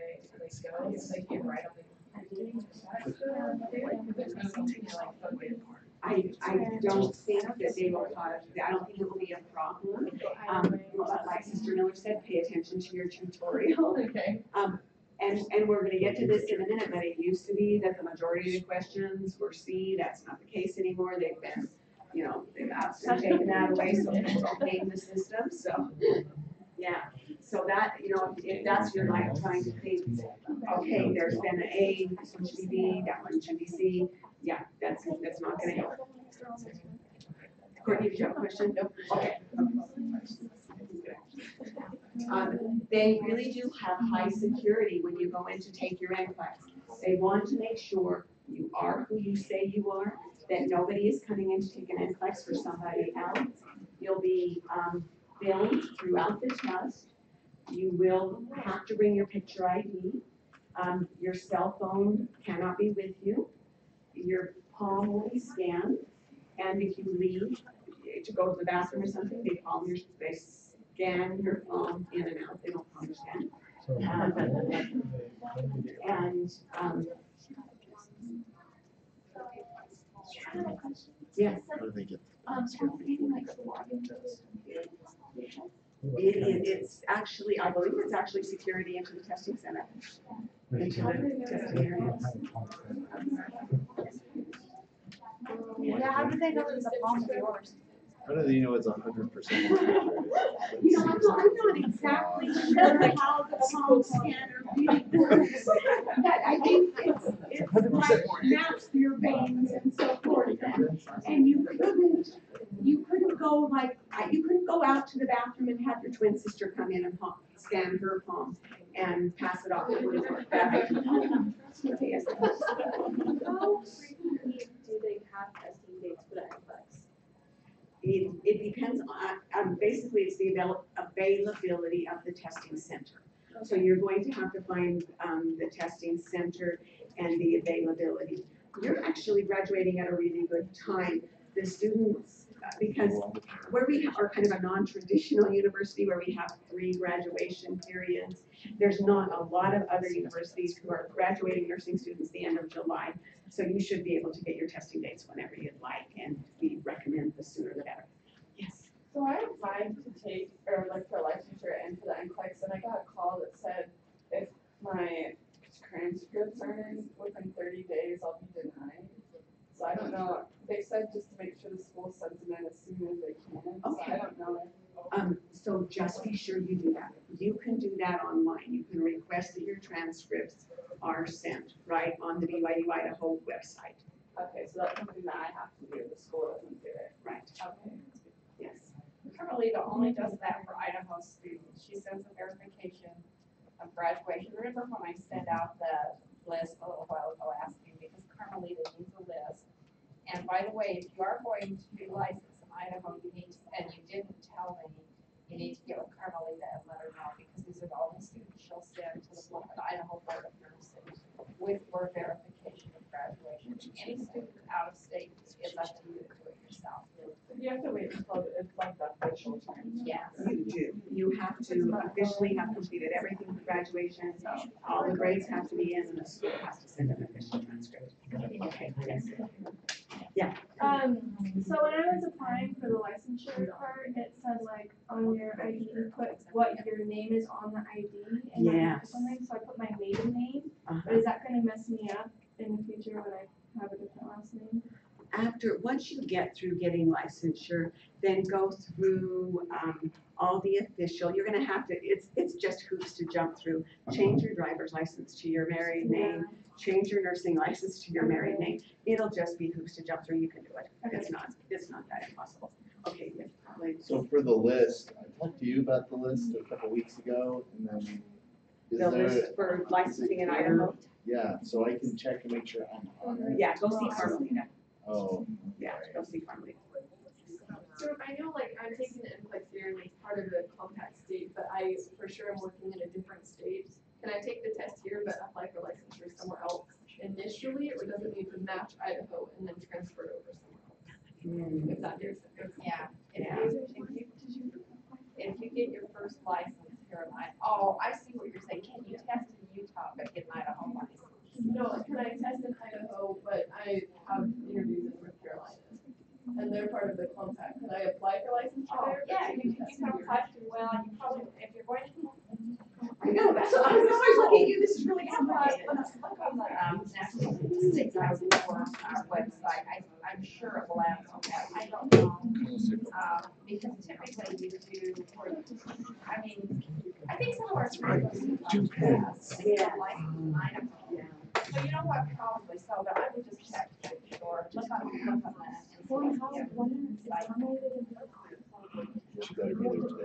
go. It's like you write on the. I don't think that they will cause, I don't think it will be a problem. Like Sister Miller said, pay attention to your tutorial. Okay. And we're gonna get to this in a minute, but it used to be that the majority of the questions were C. That's not the case anymore. They've been, they've absolutely taken that away, so people don't game the system, so. Yeah, so that, if that's your like trying to think, okay, there's been an A, this one should be B, that one should be C. Yeah, that's not gonna help. Courtney, did you have a question? No. Okay. They really do have high security when you go in to take your NCLEX. They want to make sure you are who you say you are, that nobody is coming in to take an NCLEX for somebody else. You'll be filmed throughout the test. You will have to bring your picture ID. Your cell phone cannot be with you. Your palm will be scanned. And if you leave to go to the bathroom or something, they scan your phone in and out. They don't palm scan. Yes. How do they get? It's actually, I believe it's actually security into the testing center. Into the testing area. Yeah, how do they know it's a palm of yours? How do they know it's 100%? I'm not exactly sure how the palm scanner really works. But I think it's like maps your veins and so forth. And you couldn't go you couldn't go out to the bathroom and have your twin sister come in and scan her palm and pass it off. It wouldn't work that way. How frequently do they have testing dates for the NCLEX? It depends on basically it's the availability of the testing center. So you're going to have to find the testing center and the availability. You're actually graduating at a really good time. The students, because where we are kind of a non-traditional university where we have 3 graduation periods, there's not a lot of other universities who are graduating nursing students the end of July. So you should be able to get your testing dates whenever you'd like, and we recommend the sooner the better. Yes. So I applied to take, or like for licensure and for the NCLEX, and I got a call that said if my transcripts aren't in within 30 days, I'll be denied. So I don't know, they said just to make sure the school sends them in as soon as they can, so I don't know. So just be sure you do that. You can do that online. You can request that your transcripts are sent right on the BYU-Idaho website. Okay, so that's something that I have to do, the school doesn't do it. Right. Okay. Yes. Carmelita only does that for Idaho students. She sends a verification of graduation. Remember when I sent out the list a little while ago asking, because Carmelita needs a list. And by the way, if you are going to be licensed in Idaho, you need to, and you didn't tell me, you need to get with Carmelita and let her know, because these are the only students she'll send to the Idaho Board of Nursing with your verification of graduation. Any student out of state, it's up to you to do it yourself. You have to wait until it's like the official time. Yes. You do. You have to officially have completed everything for graduation. All the grades have to be in, and the school has to send an official transcript. Okay, yes. Yeah. So when I was applying for the licensure part, it said like on your ID, put what your name is on the ID. And Yes. something, so I put my maiden name. But is that gonna mess me up in the future when I have a different last name? once you get through getting licensure, then go through, all the official, you're gonna have to, it's just hoops to jump through. Change your driver's license to your married name, change your nursing license to your married name. It'll just be hoops to jump through, you can do it. It's not that impossible. Okay, yeah, probably. So for the list, I talked to you about the list a couple weeks ago, and then is The there? list for licensing in is it Idaho? Yeah, so I can check and make sure I'm on it. Yeah, go see Carmelita. Oh. Yeah, go see Carmelita. So I know like I'm taking the NCLEX here and it's part of the compact state, but I for sure am working in a different state. Can I take the test here but apply for licensure somewhere else initially, or does it need to match Idaho and then transfer it over somewhere else? If that makes sense. Yeah, Yeah. if you get your first license here in Idaho, oh, I see what you're saying, can you test in Utah but get an Idaho license? No, can I test in Idaho, but I have interviews in North Carolina? And they're part of the compact. Can I apply for licensure Oh, there? yeah, you can apply to, well, you probably, if you're going to. I know, that's what I was always looking at you, this is really Look complicated. on the, National Statistics website, I'm sure it will answer that, I don't know. Because typically you do, I mean, I think some of our. Yeah. So you know what, probably, so, but I would just check, sure, look on that. and see if She better be there today.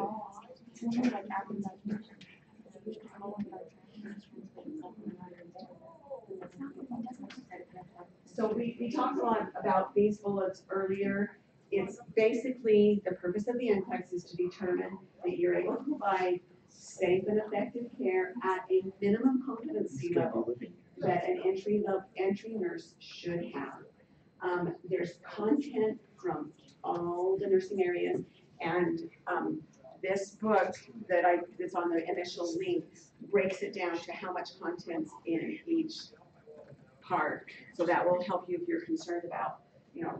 So we talked a lot about these bullets earlier. It's basically, the purpose of the NCLEX is to determine that you're able to provide safe and effective care at a minimum competency level that an entry nurse should have. There's content from all the nursing areas, and this book that's on the initial link breaks it down to how much content's in each part. So that will help you if you're concerned about,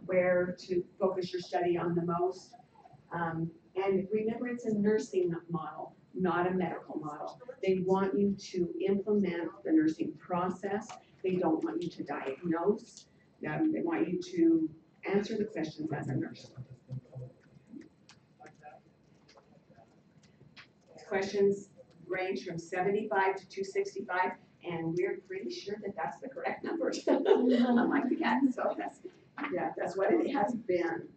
where to focus your study on the most. And remember, it's a nursing model, not a medical model. They want you to implement the nursing process. They don't want you to diagnose. They want you to answer the questions as a nurse. Questions range from 75 to 265, and we're pretty sure that that's the correct number. Unlike the cat, so that's what it has been.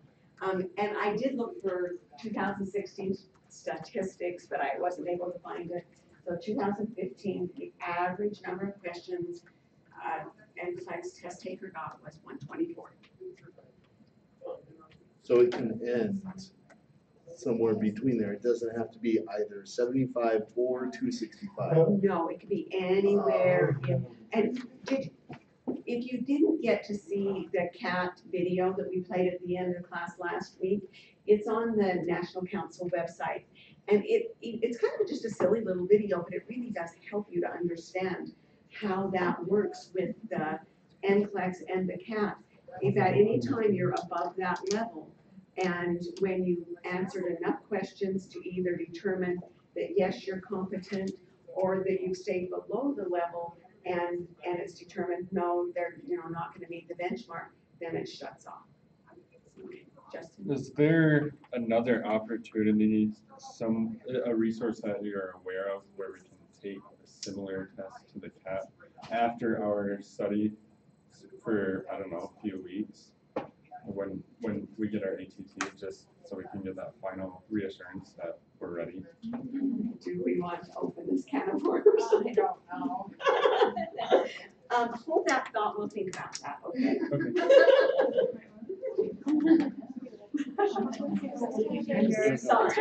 And I did look for 2016 statistics, but I wasn't able to find it. So 2015, the average number of questions NCLEX test taker got was 124. So it can end somewhere between there. It doesn't have to be either 75 or 265. No, it could be anywhere. And if you didn't get to see the cat video that we played at the end of class last week, it's on the National Council website. And it's kind of just a silly little video, but it really does help you to understand how that works with the NCLEX and the cat. If at any time you're above that level, and when you answered enough questions to either determine that yes, you're competent, or that you stayed below the level and it's determined no, they're not going to meet the benchmark, then it shuts off. Justin. Is there another opportunity, a resource that you're aware of where we can take a similar test to the CAT after our study for, I don't know, a few weeks? When we get our ATT, just so we can get that final reassurance that we're ready. Do we want to open this can of worms? I don't know. Hold that thought, we'll think about that, okay? Sorry.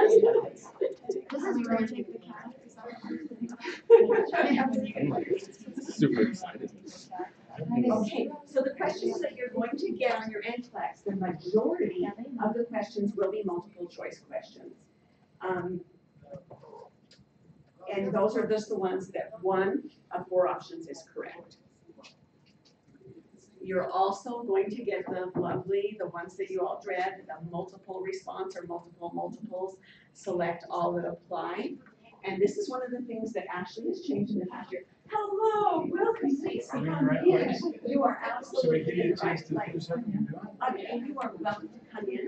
Super excited. Okay, so the questions that you're going to get on your NCLEX, the majority of the questions will be multiple choice questions. And those are just the ones that one of 4 options is correct. You're also going to get the ones that you all dread, the multiple response or multiples, select all that apply. And this is one of the things that actually has changed in the past year. Hello, welcome, please. Are we in the right place? You are Should we absolutely give in you the a right chance to place. finish up what you're doing? And you are welcome to come in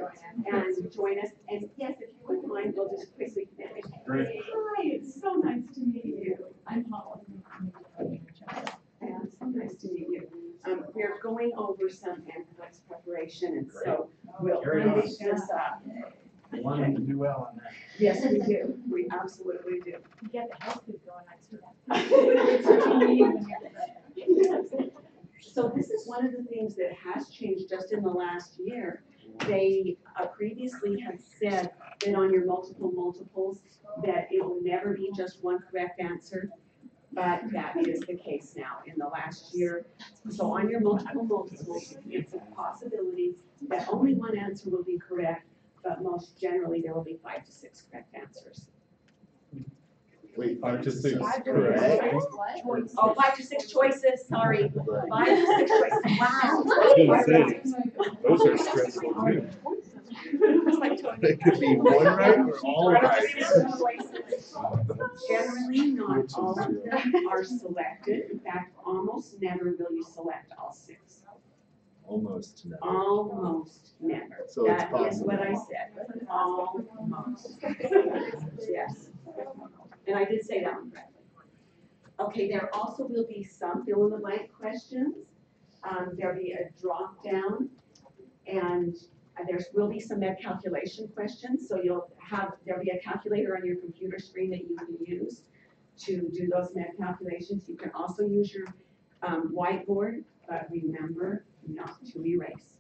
and join us. And yes, if you wouldn't mind, we'll just quickly finish. Great. Hi, it's so nice to meet you. I'm Holly. Yeah, it's so nice to meet you. We're going over some NCLEX preparation, and so we'll Carry on. finish this up. I want them to do well on that. Yes, we do. We absolutely do. You get the health food going, I see that. That's what you need when you're So this is one of the things that has changed just in the last year. They previously had said that on your multiples, that it will never be just one correct answer, but that is the case now in the last year. So on your multiples, it's a possibility that only one answer will be correct, but most generally there will be 5 to 6 correct answers. Wait, 5 to 6, Five to correct? What? Oh, 5 to 6 choices, sorry. 5 to 6 choices, wow. I was gonna say, those are stressful too. It could be one right or all right. Generally, not all of them are selected. In fact, almost never will you select all 6. Almost never. Almost never. So it's That is what I possible. said. Almost. Yes. And I did say that one correctly. Okay, there also will be some fill in the blank questions. There'll be a drop down, and there will be some med calculation questions. So there'll be a calculator on your computer screen that you can use to do those med calculations. You can also use your whiteboard, but remember not to erase.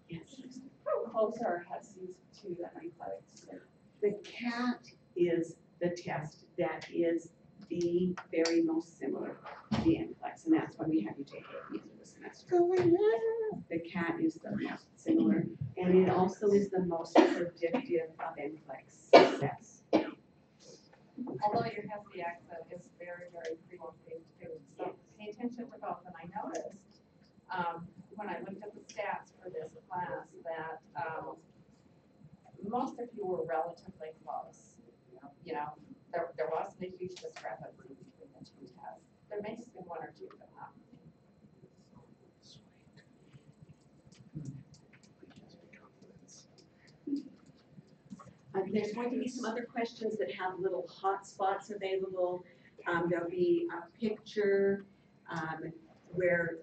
Yes. How close are HESIs to the NCLEX? The CAT is the test that is the very most similar to the NCLEX, and that's why we have you take it at the end of the semester. The CAT is the most similar, and it also is the most predictive of NCLEX success. Although your HESI accent is very, very predictive too, so pay attention to both, and I noticed, when I looked at the stats for this class, that, most of you were relatively close. You know, there wasn't a huge discrepancy between the 2 tests. There may just be 1 or 2, but not many. There's going to be some other questions that have little hot spots available. There'll be a picture where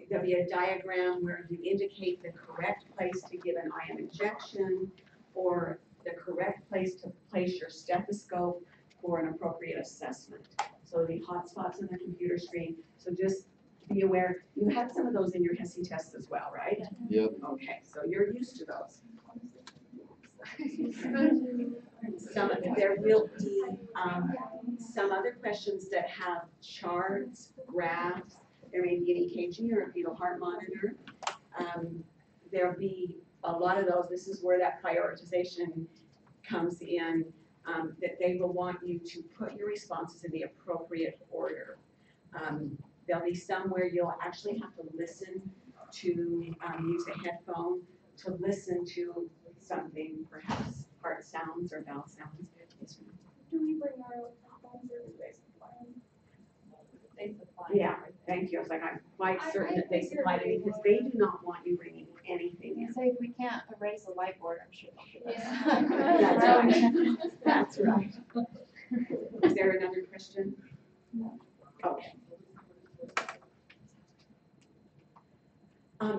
there'll be a diagram where you indicate the correct place to give an IM injection or the correct place to place your stethoscope for an appropriate assessment. So there'll be hot spots on the computer screen. So just be aware. You had some of those in your HESI tests as well, right? Yep. Okay, so you're used to those. There will be some other questions that have charts, graphs. There may be an EKG or a fetal heart monitor. There'll be a lot of those. This is where that prioritization comes in, that they will want you to put your responses in the appropriate order. There'll be some where you'll actually have to listen to, use a headphone to listen to something, perhaps heart sounds or valve sounds. Do we bring our phones or do they supply them? They supply. Yeah, thank you. I was like, I'm quite certain that they supplied it because they do not want you bringing anything in. Say if we can't erase the whiteboard, I'm sure they'll give us. That's right. Is there another question? Okay.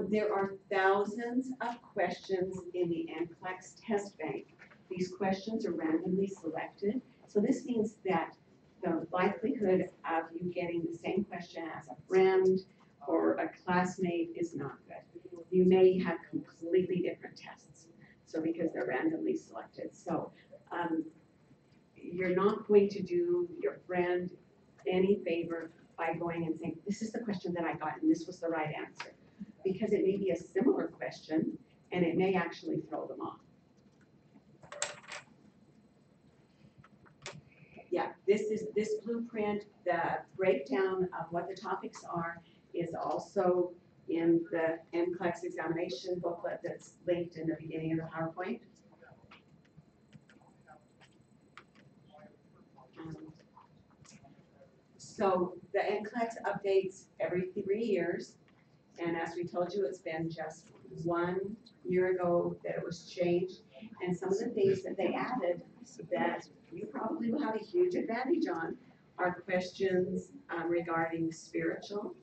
There are thousands of questions in the NCLEX test bank. These questions are randomly selected. So this means that the likelihood of you getting the same question as a friend or a classmate is not good. You may have completely different tests. So because they're randomly selected. So you're not going to do your friend any favor by going and saying, this is the question that I got and this was the right answer. Because it may be a similar question and it may actually throw them off. Yeah, this blueprint, the breakdown of what the topics are is also in the NCLEX examination booklet that's linked in the beginning of the PowerPoint. So the NCLEX updates every 3 years. And as we told you, it's been just 1 year ago that it was changed. And some of the things that they added that you probably will have a huge advantage on are questions regarding spiritual,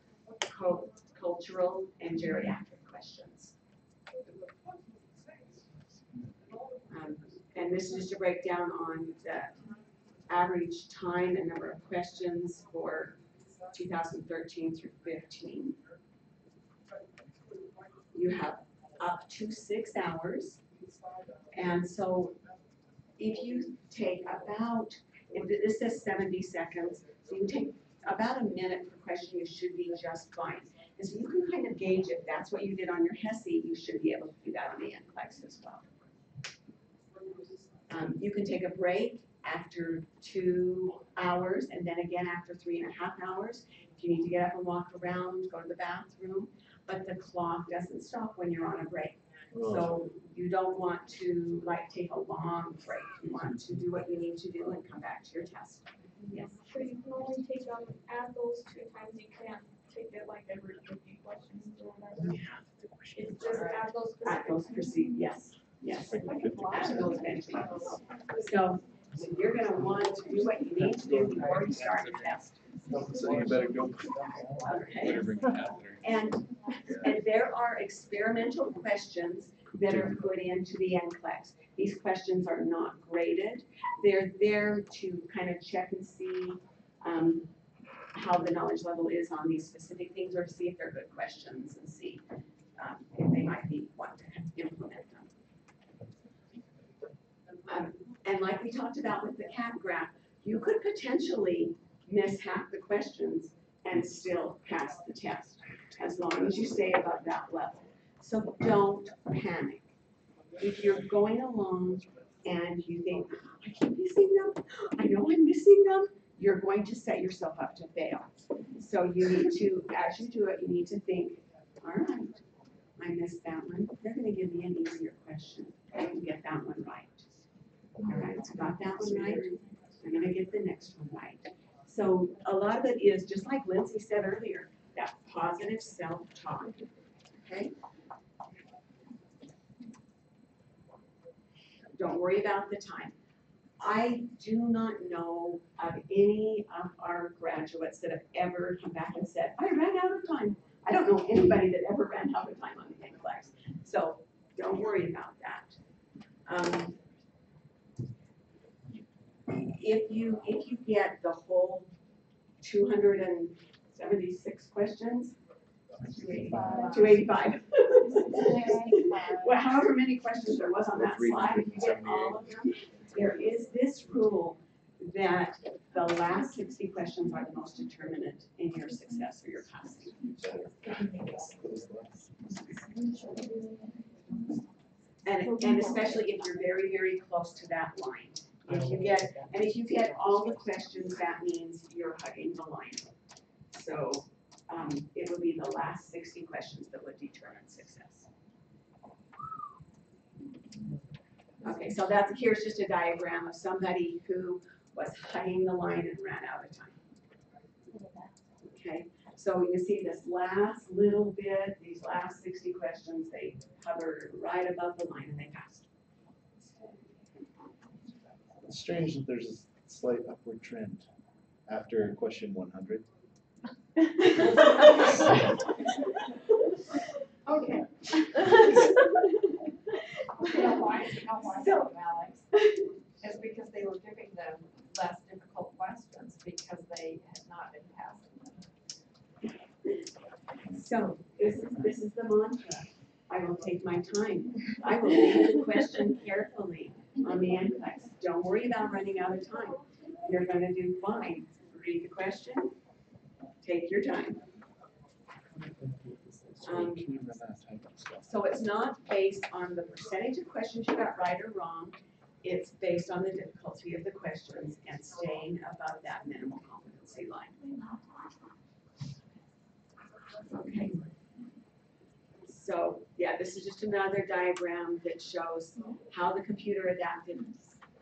cultural, and geriatric questions. And this is just a breakdown on the average time and number of questions for 2013 through 15. You have up to 6 hours. And so if you take about, if this says 70 seconds, so you take about a minute per question, you should be just fine. And so you can kind of gauge if that's what you did on your HESI, you should be able to do that on the NCLEX as well. You can take a break after 2 hours and then again after 3.5 hours. If you need to get up and walk around, go to the bathroom, but the clock doesn't stop when you're on a break. So you don't want to like take a long break. You want to do what you need to do and come back to your test. Yes. So you can only take add those 2 times. You can't take it like every 50 questions or whatever. It's just add those. At those perceived, yes. Yes. At those benchmarks. So you're going to want to do what you need to do before you start the test. So you better go. Okay. And there are experimental questions that are put into the NCLEX. These questions are not graded. They're there to kind of check and see how the knowledge level is on these specific things, or see if they're good questions and see if they might be one to implement them. And like we talked about with the CAP graph, you could potentially miss half the questions and still pass the test, as long as you stay above that level. So don't panic. If you're going along and you think, I keep missing them, I know I'm missing them, you're going to set yourself up to fail. So you need to, as you do it, you need to think, all right, I missed that one. They're going to give me an easier question. I can get that one right. All right, so got that one right. I'm going to get the next one right. So a lot of it is, just like Lindsay said earlier, that positive self-talk, okay? Don't worry about the time. I do not know of any of our graduates that have ever come back and said, I ran out of time. I don't know anybody that ever ran out of time on the NCLEX. So don't worry about that. If you get the whole 276 questions, 285. Well, however many questions there was on that slide, if you get all of them, there is this rule that the last 60 questions are the most determinant in your success or your passing. And especially if you're very, very close to that line. If you get all the questions, that means you're hugging the line. So it would be the last 60 questions that would determine success. Okay, so here's just a diagram of somebody who was hugging the line and ran out of time. Okay, so you see this last little bit, these last 60 questions, they hovered right above the line and they passed. It's strange that there's a slight upward trend after question 100. Okay. So, Alex, is because they were giving them less difficult questions because they had not been passing them. So this is the mantra. I will take my time. I will read the question carefully on the NCLEX. Don't worry about running out of time. You're going to do fine. Read the question. Take your time. So it's not based on the percentage of questions you got right or wrong. It's based on the difficulty of the questions and staying above that minimal competency line. Okay. So yeah, this is just another diagram that shows how the computer adaptive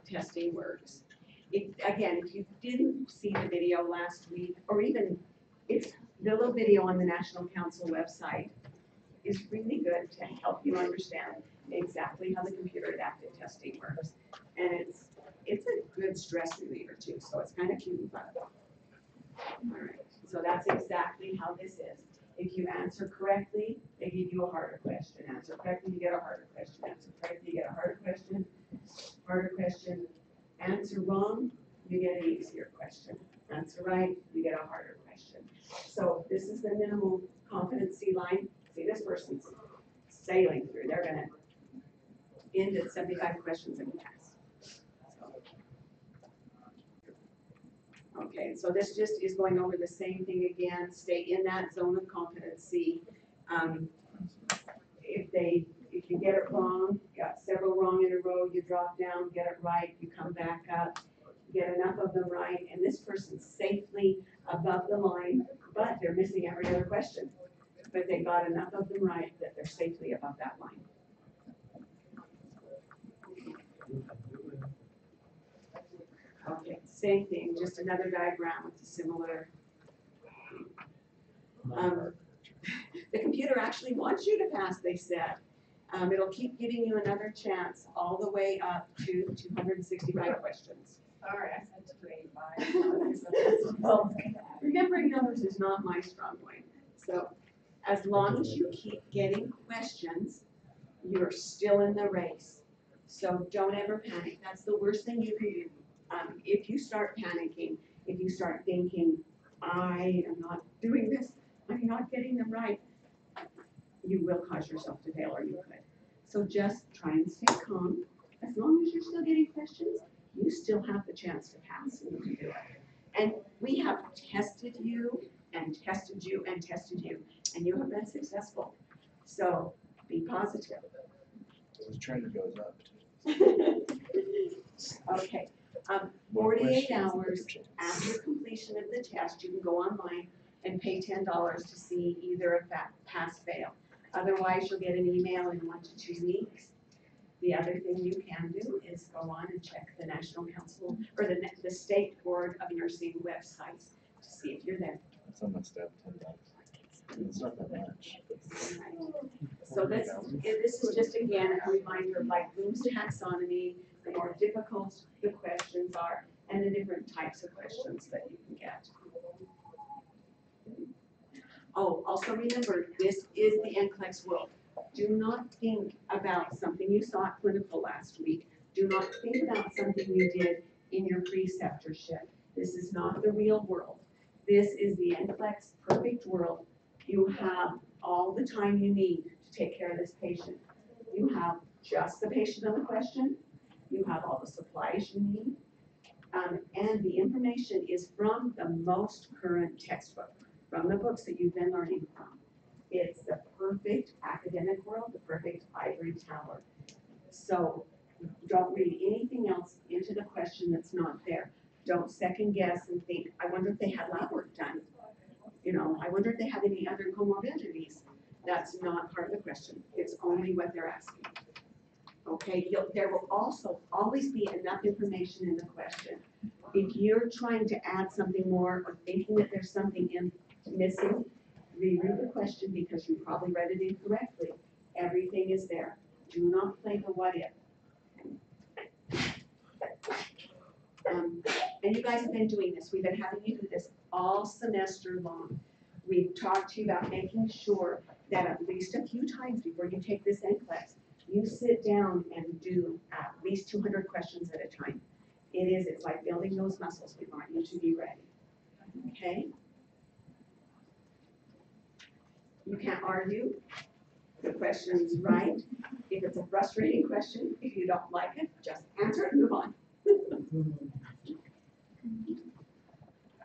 testing works. Again, if you didn't see the video last week, or even, it's, the little video on the National Council website is really good to help you understand exactly how the computer adaptive testing works. And it's a good stress reliever too, so it's kind of cute and fun. All right, so that's exactly how this is. If you answer correctly, they give you a harder question. Answer correctly, you get a harder question. Answer correctly, you get a harder question. Harder question. Answer wrong, you get an easier question. Answer right, you get a harder question. So this is the minimal competency line. See, this person's sailing through. They're gonna end at 75 questions and pass. Okay, so this just is going over the same thing again. Stay in that zone of competency. If you get it wrong, got several wrong in a row, you drop down, get it right, you come back up, get enough of them right, and this person's safely above the line, but they're missing every other question. But they got enough of them right that they're safely above that line. Okay, same thing, just another diagram with a similar. The computer actually wants you to pass, they said. It'll keep giving you another chance all the way up to 265 questions. Sorry, I said 285. Remembering numbers is not my strong point. So as long as you keep getting questions, you're still in the race. So don't ever panic. That's the worst thing you can do. If you start panicking, if you start thinking, I am not doing this, I'm not getting them right, you will cause yourself to fail, or you could. So just try and stay calm. As long as you're still getting questions, you still have the chance to pass and to do it. And we have tested you and tested you and tested you, and you have been successful. So be positive. The trend goes up. Okay, 48 hours after completion of the test, you can go online and pay $10 to see either a pass fail. Otherwise, you'll get an email in 1 to 2 weeks. The other thing you can do is go on and check the National Council or the State Board of Nursing websites to see if you're there. That's almost up $10. It's not that much. So this is just again a reminder of like Bloom's taxonomy, the more difficult the questions are, and the different types of questions that you can get. Oh, also remember, this is the NCLEX world. Do not think about something you saw at clinical last week. Do not think about something you did in your preceptorship. This is not the real world. This is the NCLEX perfect world. You have all the time you need to take care of this patient. You have just the patient on the question. You have all the supplies you need. And the information is from the most current textbook, from the books that you've been learning from. It's the perfect academic world, the perfect ivory tower. So don't read anything else into the question that's not there. Don't second guess and think, I wonder if they had lab work done. You know, I wonder if they have any other comorbidities. That's not part of the question. It's only what they're asking. Okay, there will also always be enough information in the question. If you're trying to add something more or thinking that there's something missing, reread the question because you probably read it incorrectly. Everything is there. Do not play the what if. And you guys have been doing this. We've been having you do this all semester long. We've talked to you about making sure that at least a few times before you take this NCLEX, you sit down and do at least 200 questions at a time. It's like building those muscles. We want you to be ready. Okay? You can't argue. The question's right. If it's a frustrating question, if you don't like it, just answer it and move on.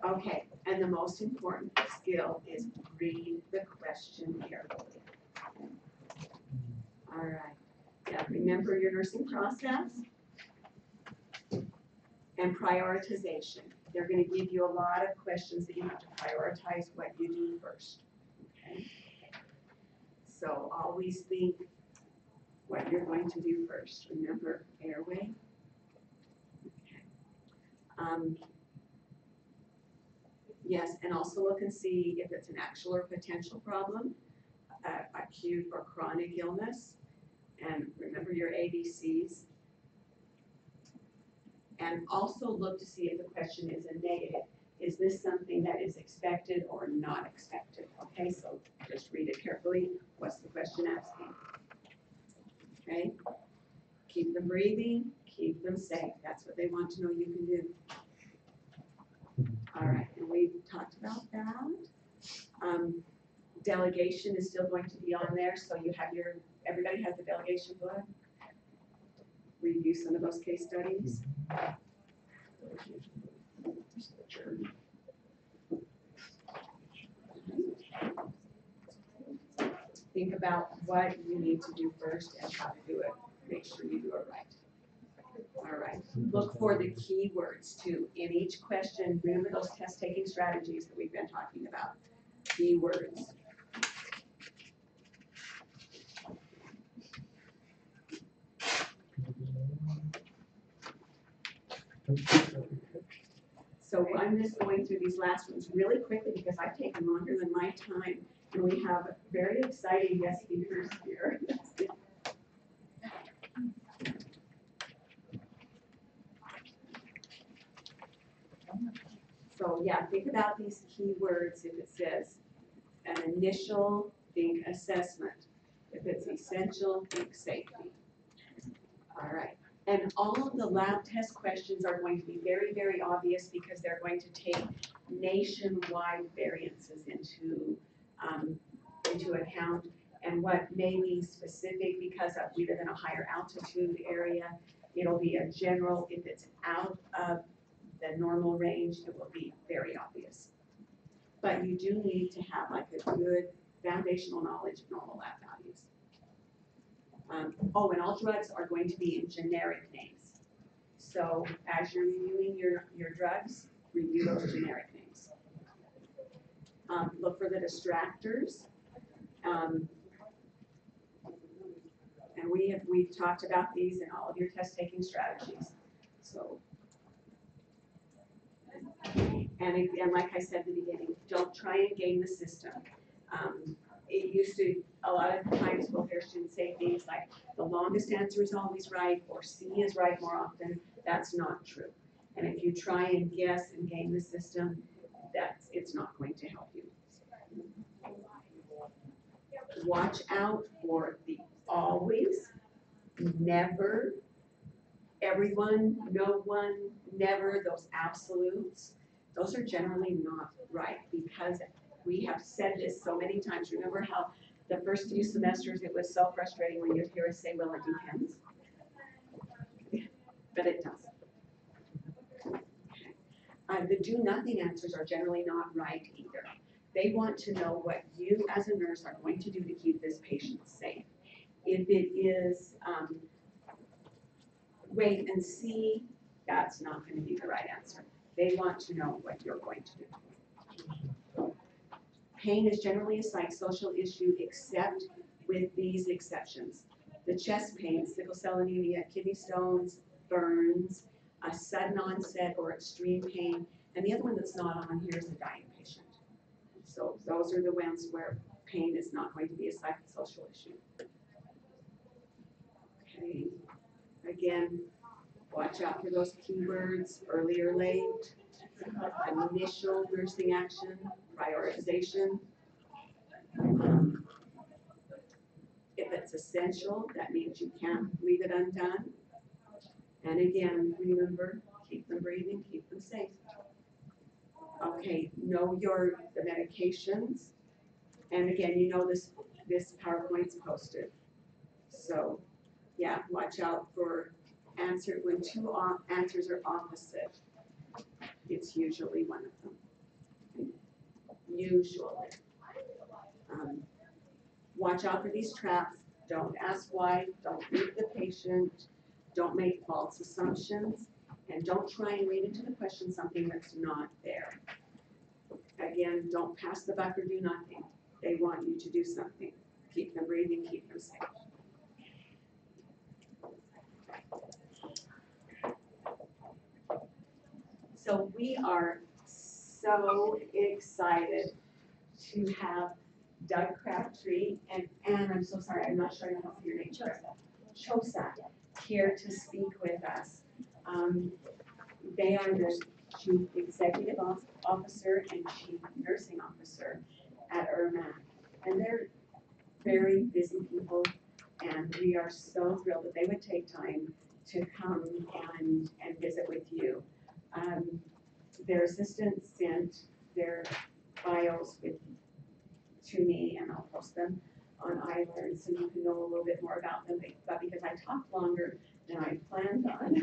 Okay, and the most important skill is read the question carefully. All right. Yeah, remember your nursing process and prioritization. They're going to give you a lot of questions that you have to prioritize what you do first. Okay. So always think what you're going to do first. Remember airway. Okay. Yes, and also look and see if it's an actual or potential problem, acute or chronic illness, and remember your ABCs. And also look to see if the question is a negative. Is this something that is expected or not expected? Okay, so just read it carefully. What's the question asking? Okay, keep them breathing, keep them safe. That's what they want to know you can do. All right, and we talked about that. Delegation is still going to be on there, so you have everybody has the delegation book. Review some of those case studies. Think about what you need to do first and how to do it. Make sure you do it right. All right, look for the keywords too. In each question, remember those test taking strategies that we've been talking about. Keywords. So I'm just going through these last ones really quickly because I've taken longer than my time, and we have very exciting guest speakers here. So yeah, think about these keywords. If it says an initial, think assessment. If it's essential, think safety. All right. And all of the lab test questions are going to be very, very obvious because they're going to take nationwide variances into account. And what may be specific because we live in a higher altitude area, it'll be a general. If it's out of the normal range, it will be very obvious. But you do need to have like a good foundational knowledge of normal lab values. And all drugs are going to be in generic names. So as you're reviewing your drugs, review those generic names. Look for the distractors. And we've talked about these in all of your test taking strategies. So, and like I said at the beginning, don't try and game the system. It used to, a lot of times we'll hear students say things like, the longest answer is always right, or C is right more often. That's not true. And if you try and guess and game the system, it's not going to help you. Watch out for the always, never, everyone, no one, never, those absolutes. Those are generally not right because we have said this so many times. Remember how the first few semesters it was so frustrating when you'd hear us say, well, it depends. But it doesn't. The do nothing answers are generally not right either. They want to know what you as a nurse are going to do to keep this patient safe. If it is wait and see, that's not going to be the right answer. They want to know what you're going to do. Pain is generally a psychosocial issue except with these exceptions. The chest pain, sickle cell anemia, kidney stones, burns, a sudden onset or extreme pain, and the other one that's not on here is a dying patient. So those are the ones where pain is not going to be a psychosocial issue. Okay, again, watch out for those keywords, early or late, initial nursing action, prioritization. If it's essential, that means you can't leave it undone. And again, remember, keep them breathing, keep them safe. Okay, know the medications. And again, you know this PowerPoint's posted. So yeah, watch out for when two answers are opposite. It's usually one of them. Usually. Watch out for these traps. Don't ask why. Don't read the patient. Don't make false assumptions. And don't try and read into the question something that's not there. Again, don't pass the buck or do nothing. They want you to do something. Keep them breathing, keep them safe. So we are so excited to have Doug Crabtree and I'm so sorry, I'm not sure I know how to say your name. Chosa here to speak with us. They are the Chief Executive Officer and Chief Nursing Officer at IRMAC. And they're very busy people, and we are so thrilled that they would take time to come and visit with you. Their assistant sent their bios to me, and I'll post them on iLearn so you can know a little bit more about them. But because I talked longer than I planned on.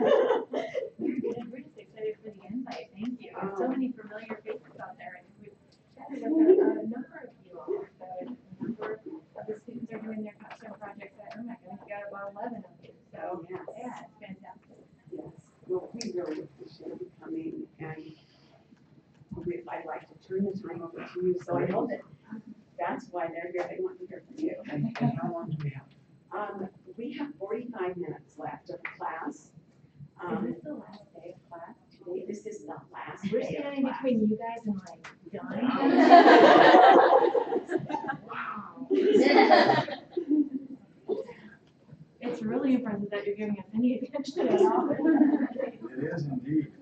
You're good. We're just excited for the invite. Thank you. There's so many familiar faces out there, and we've chatted with a number of you all. So a number of the students are doing their capstone projects at IRMAC. I think we got about 11 of you. So Yes. yeah, it's fantastic. Yes, well, we really appreciate you coming, and I'd like to turn the time over to you, so I know that that's why they're here, they want to hear from you. And how long do we have? We have 45 minutes left of class. Is this the last day of class? Today, this is the last We're day of standing class. between you guys and like done. Wow. It's really impressive that you're giving us any attention at all. It is indeed.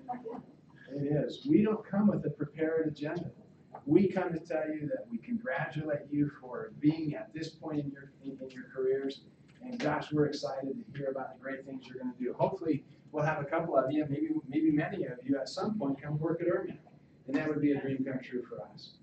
It is. We don't come with a prepared agenda. We come to tell you that we congratulate you for being at this point in your careers. And gosh, we're excited to hear about the great things you're going to do. Hopefully, we'll have a couple of you, maybe many of you at some point come work at IRMAC. And that would be a dream come true for us.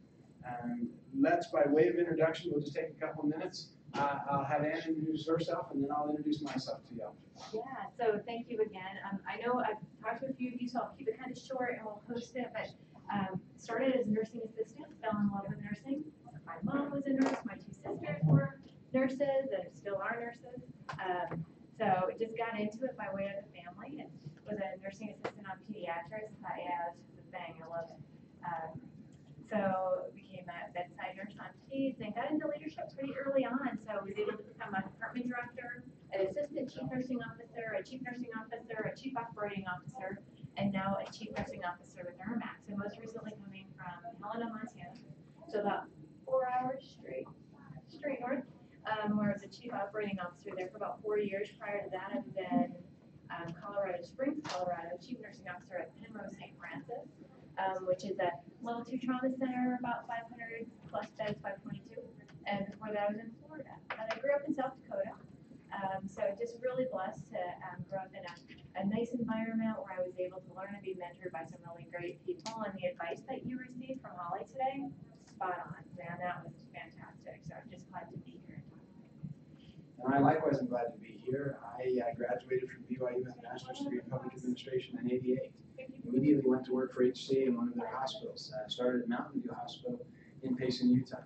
Let's, by way of introduction, we'll just take a couple minutes. I'll have Anne introduce herself, and then I'll introduce myself to y'all. Yeah, so thank you again. I know I've talked to a few of you, so I'll keep it kind of short and we'll host it, but started as a nursing assistant, fell in love with nursing. My mom was a nurse, my two sisters were nurses and still are nurses. So just got into it by way of the family and was a nursing assistant on pediatrics. I thought, yeah, this is the thing, I love it. So became a bedside nurse on peds and got into leadership pretty early on. So I was able to become a department director, an assistant chief nursing officer, a chief nursing officer, a chief operating officer, and now a chief nursing officer with IRMAC. So most recently coming from Helena, Montana. So about 4 hours straight north, where I was a chief operating officer there for about 4 years. Prior to that, I've been Colorado Springs, Colorado, chief nursing officer at Penrose St. Francis, which is a level 2 trauma center, about 500 plus beds, 522. And before that, I was in Florida. And I grew up in South Dakota. So just really blessed to grow up in a nice environment where I was able to learn and be mentored by some really great people. And the advice that you received from Holly today, spot on, man, that was fantastic. So I'm just glad to be here. And I likewise am glad to be here. I graduated from BYU with a master's degree in public administration in '88. Immediately went to work for HCA in one of their hospitals. Started at Mountain View Hospital in Payson, Utah.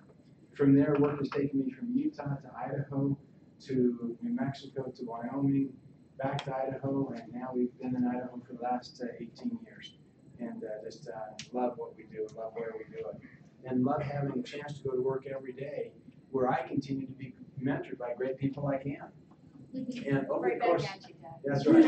From there, work has taken me from Utah to Idaho to New Mexico to Wyoming, back to Idaho, and now we've been in Idaho for the last 18 years. And just love what we do and love where we do it. And love having a chance to go to work every day where I continue to be mentored by great people like Anne. And over the course, that's right.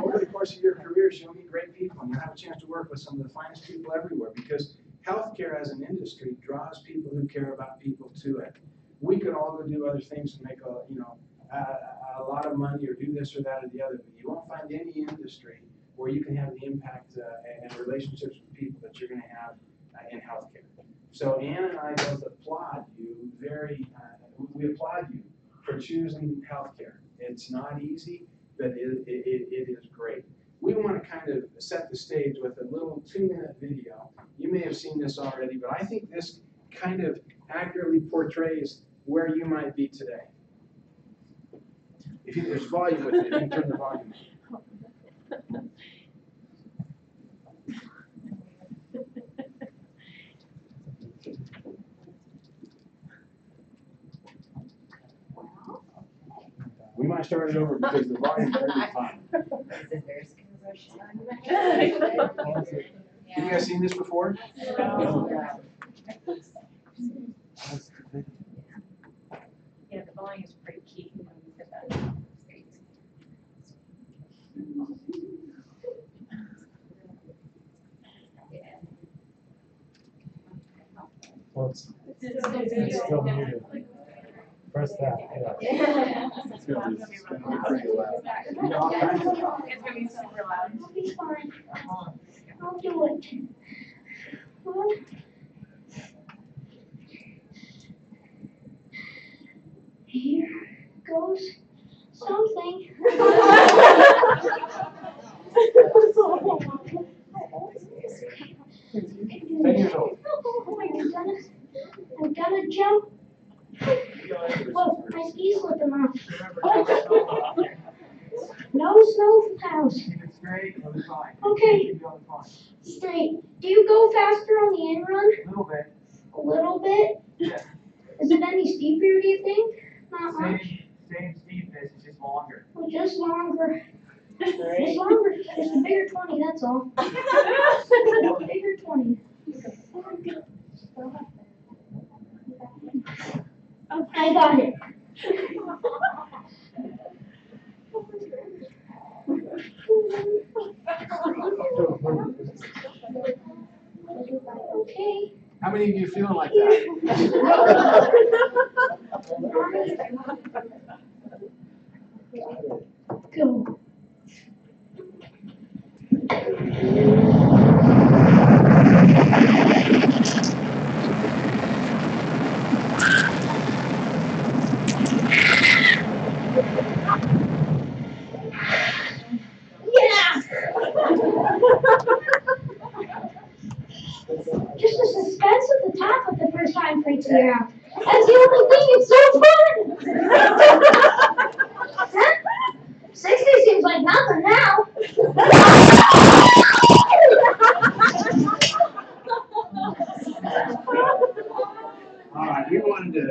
Over the course of your careers, you'll meet great people, and you'll have a chance to work with some of the finest people everywhere. Because healthcare as an industry draws people who care about people to it. We could all go do other things and make a lot of money or do this or that or the other, but you won't find any industry where you can have the impact and relationships with people that you're going to have in healthcare. So Anne and I both applaud you we applaud you for choosing healthcare. It's not easy, but it is great. We want to kind of set the stage with a little 2-minute video. You may have seen this already, but I think this kind of accurately portrays where you might be today. If there's volume with it, you can turn the volume up. We might start it over because the volume is very fine. Have you guys seen this before? Yeah, the volume is pretty key. Well, it's still muted. Press that, yeah. It's gonna be Pretty loud. It's gonna be super loud. I'll be fine. I'll do it. Well, here goes something. 10 years old. I'm gonna jump. Whoa, my ski slipping off. No snow house. Straight, you'll be fine. Okay. You'll be fine. Straight. Do you go faster on the end run? A little bit. A little bit? Yeah. Is it any steeper, do you think? Not much. Same steepness, it's just longer. Well, just longer. Just longer. Just a bigger 20, that's all. A bigger 20. I got it. Okay. How many of you feeling like that? Go. Yeah! Just the suspense at the top of the first time freaks me out. That's the only thing, it's so fun! 60 seems like nothing now. All right, we wanted to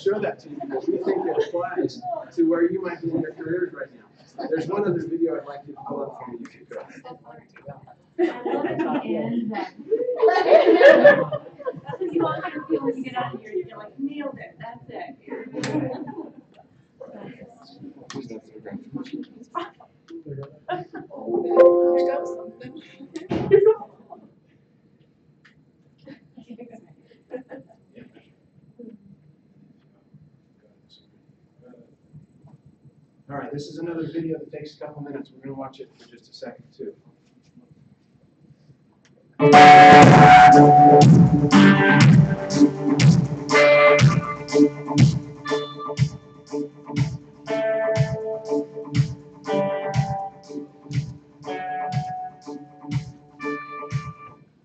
show that to you because we think it applies to where you might be in your careers right now. There's one other video I'd like you to pull up for me if you could. You know how you feel when you get out of here, you're like, nailed it, that's it. Who's that photograph? Here goes something. All right, this is another video that takes a couple minutes. We're going to watch it for just a second, too.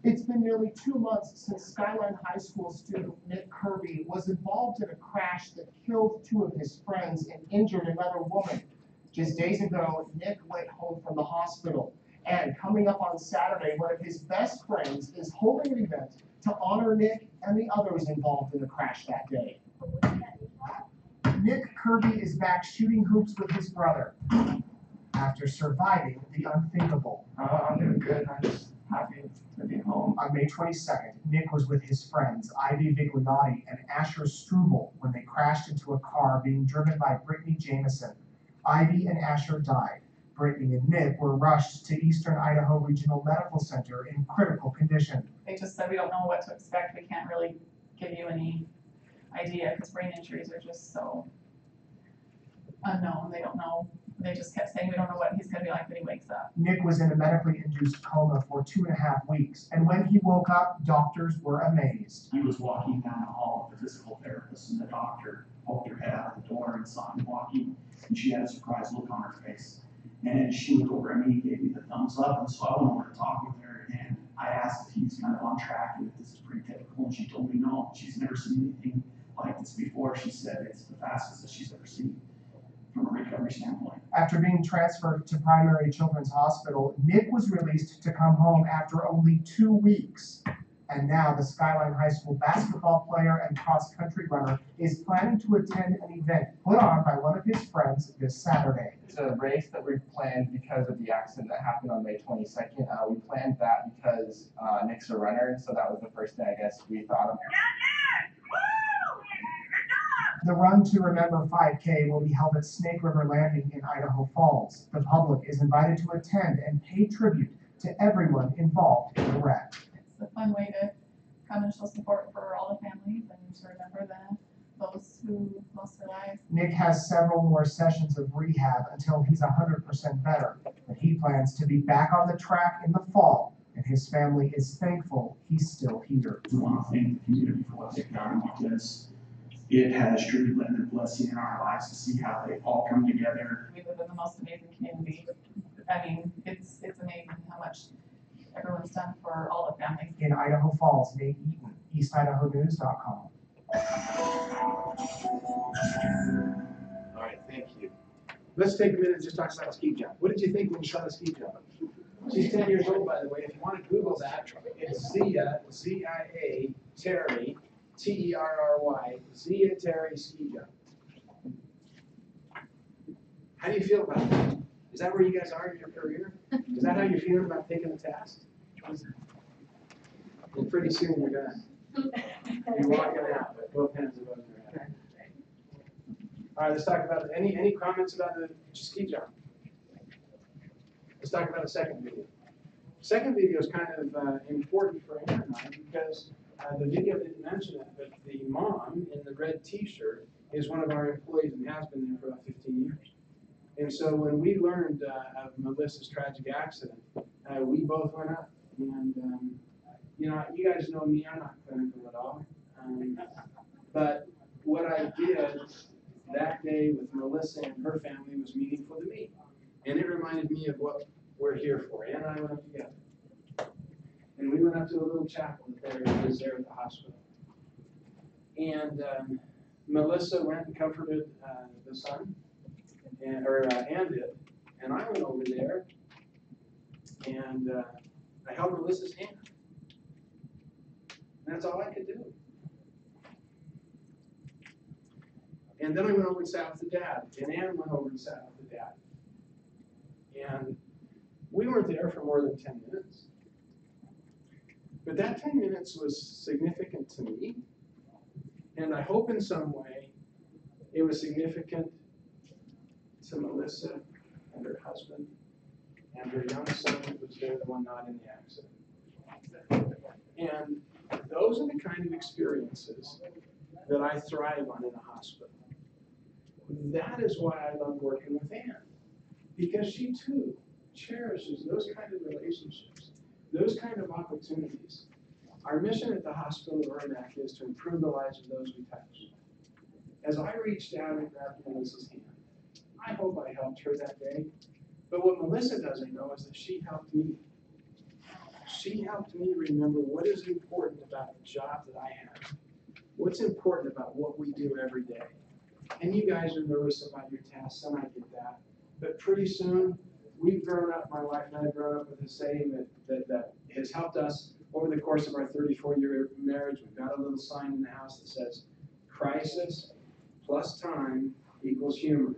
It's been nearly 2 months since Skyline High School student Nick Kirby was involved in a crash that killed 2 of his friends and injured another woman. Just days ago, Nick went home from the hospital. And coming up on Saturday, one of his best friends is holding an event to honor Nick and the others involved in the crash that day. Nick Kirby is back shooting hoops with his brother after surviving the unthinkable. I'm doing good. I'm just happy to be home. On May 22nd, Nick was with his friends Ivy Vigliotti and Asher Struble when they crashed into a car being driven by Brittany Jameson. Ivy and Asher died. Brittany and Nick were rushed to Eastern Idaho Regional Medical Center in critical condition. They just said we don't know what to expect. We can't really give you any idea because brain injuries are just so unknown. They don't know. They just kept saying we don't know what he's going to be like when he wakes up. Nick was in a medically induced coma for 2.5 weeks, and when he woke up, doctors were amazed. He was walking down the hall with the physical therapist, and the doctor poked her head out the door and saw him walking, and she had a surprised look on her face. And then she looked over at me and gave me the thumbs up, and so I went over to talk with her, and I asked if he's kind of on track and if this is pretty typical, and she told me no, she's never seen anything like this before. She said it's the fastest that she's ever seen from a recovery standpoint. After being transferred to Primary Children's Hospital, Nick was released to come home after only 2 weeks. And now the Skyline High School basketball player and cross-country runner is planning to attend an event put on by one of his friends this Saturday. It's a race that we planned because of the accident that happened on May 22nd. We planned that because Nick's a runner, so that was the first thing I guess we thought of. The Run to Remember 5K will be held at Snake River Landing in Idaho Falls. The public is invited to attend and pay tribute to everyone involved in the wreck. It's a fun way to come and show support for all the families has several more sessions of rehab until he's 100% better, but he plans to be back on the track in the fall, and his family is thankful he's still here. We want to thank the community for what they've done because it has truly been a blessing in our lives to see how they all come together. We live in the most amazing community. I mean, it's amazing how much everyone's done for all the families. In Idaho Falls, Nate Eaton, EastIdahoNews.com. All right, thank you. Let's take a minute and just talk about ski jump. What did you think when you saw the ski jump? She's 10 years old, by the way. If you want to Google that, it's Zia, Z-I-A, Terry, T-E-R-R-Y, Zia Terry ski jump. How do you feel about that? Is that where you guys are in your career? Is that how you're feeling about taking the test? And pretty soon you're gonna be walking out with both hands above your head. All right, let's talk about any comments about the ski jump. Let's talk about the second video. Second video is kind of important for Aaron and I because the video didn't mention it, but the mom in the red T-shirt is one of our employees and has been there for about 15 years. And so when we learned of Melissa's tragic accident, we both went up. And, you know, you guys know me, I'm not clinical at all. But what I did that day with Melissa and her family was meaningful to me. And it reminded me of what we're here for. Ann and I went up together. And we went up to a little chapel that was there at the hospital. And Melissa went and comforted the son. And did, and I went over there, and I held Melissa's hand. And that's all I could do. And then I went over and sat with the dad, and Ann went over and sat with the dad. And we weren't there for more than 10 minutes. But that 10 minutes was significant to me, and I hope in some way it was significant to Melissa and her husband and her young son who was there, the one not in the accident. And those are the kind of experiences that I thrive on in a hospital. That is why I love working with Ann, because she too cherishes those kind of relationships, those kind of opportunities. Our mission at the hospital of Ermac is to improve the lives of those we touch. As I reached out and grabbed Melissa's hand, I hope I helped her that day. But what Melissa doesn't know is that she helped me. She helped me remember what is important about the job that I have. What's important about what we do every day. And you guys are nervous about your tests, and I get that. But pretty soon, we've grown up, my wife and I have grown up with a saying that has helped us over the course of our 34-year marriage. We've got a little sign in the house that says, crisis plus time equals humor.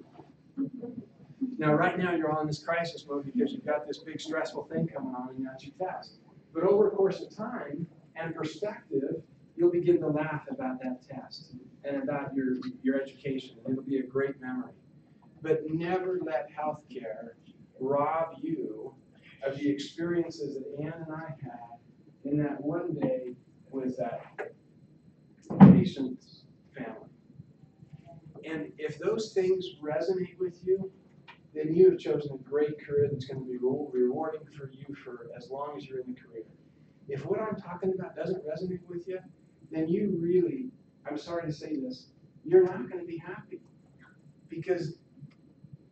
Now, right now, you're all in this crisis mode because you've got this big stressful thing coming on and that's your test. But over a course of time and perspective, you'll begin to laugh about that test and about your education, and it'll be a great memory. But never let healthcare rob you of the experiences that Ann and I had in that one day with that patient's family. And if those things resonate with you, then you have chosen a great career that's going to be rewarding for you for as long as you're in the career. If what I'm talking about doesn't resonate with you, then you really, I'm sorry to say this, you're not going to be happy. Because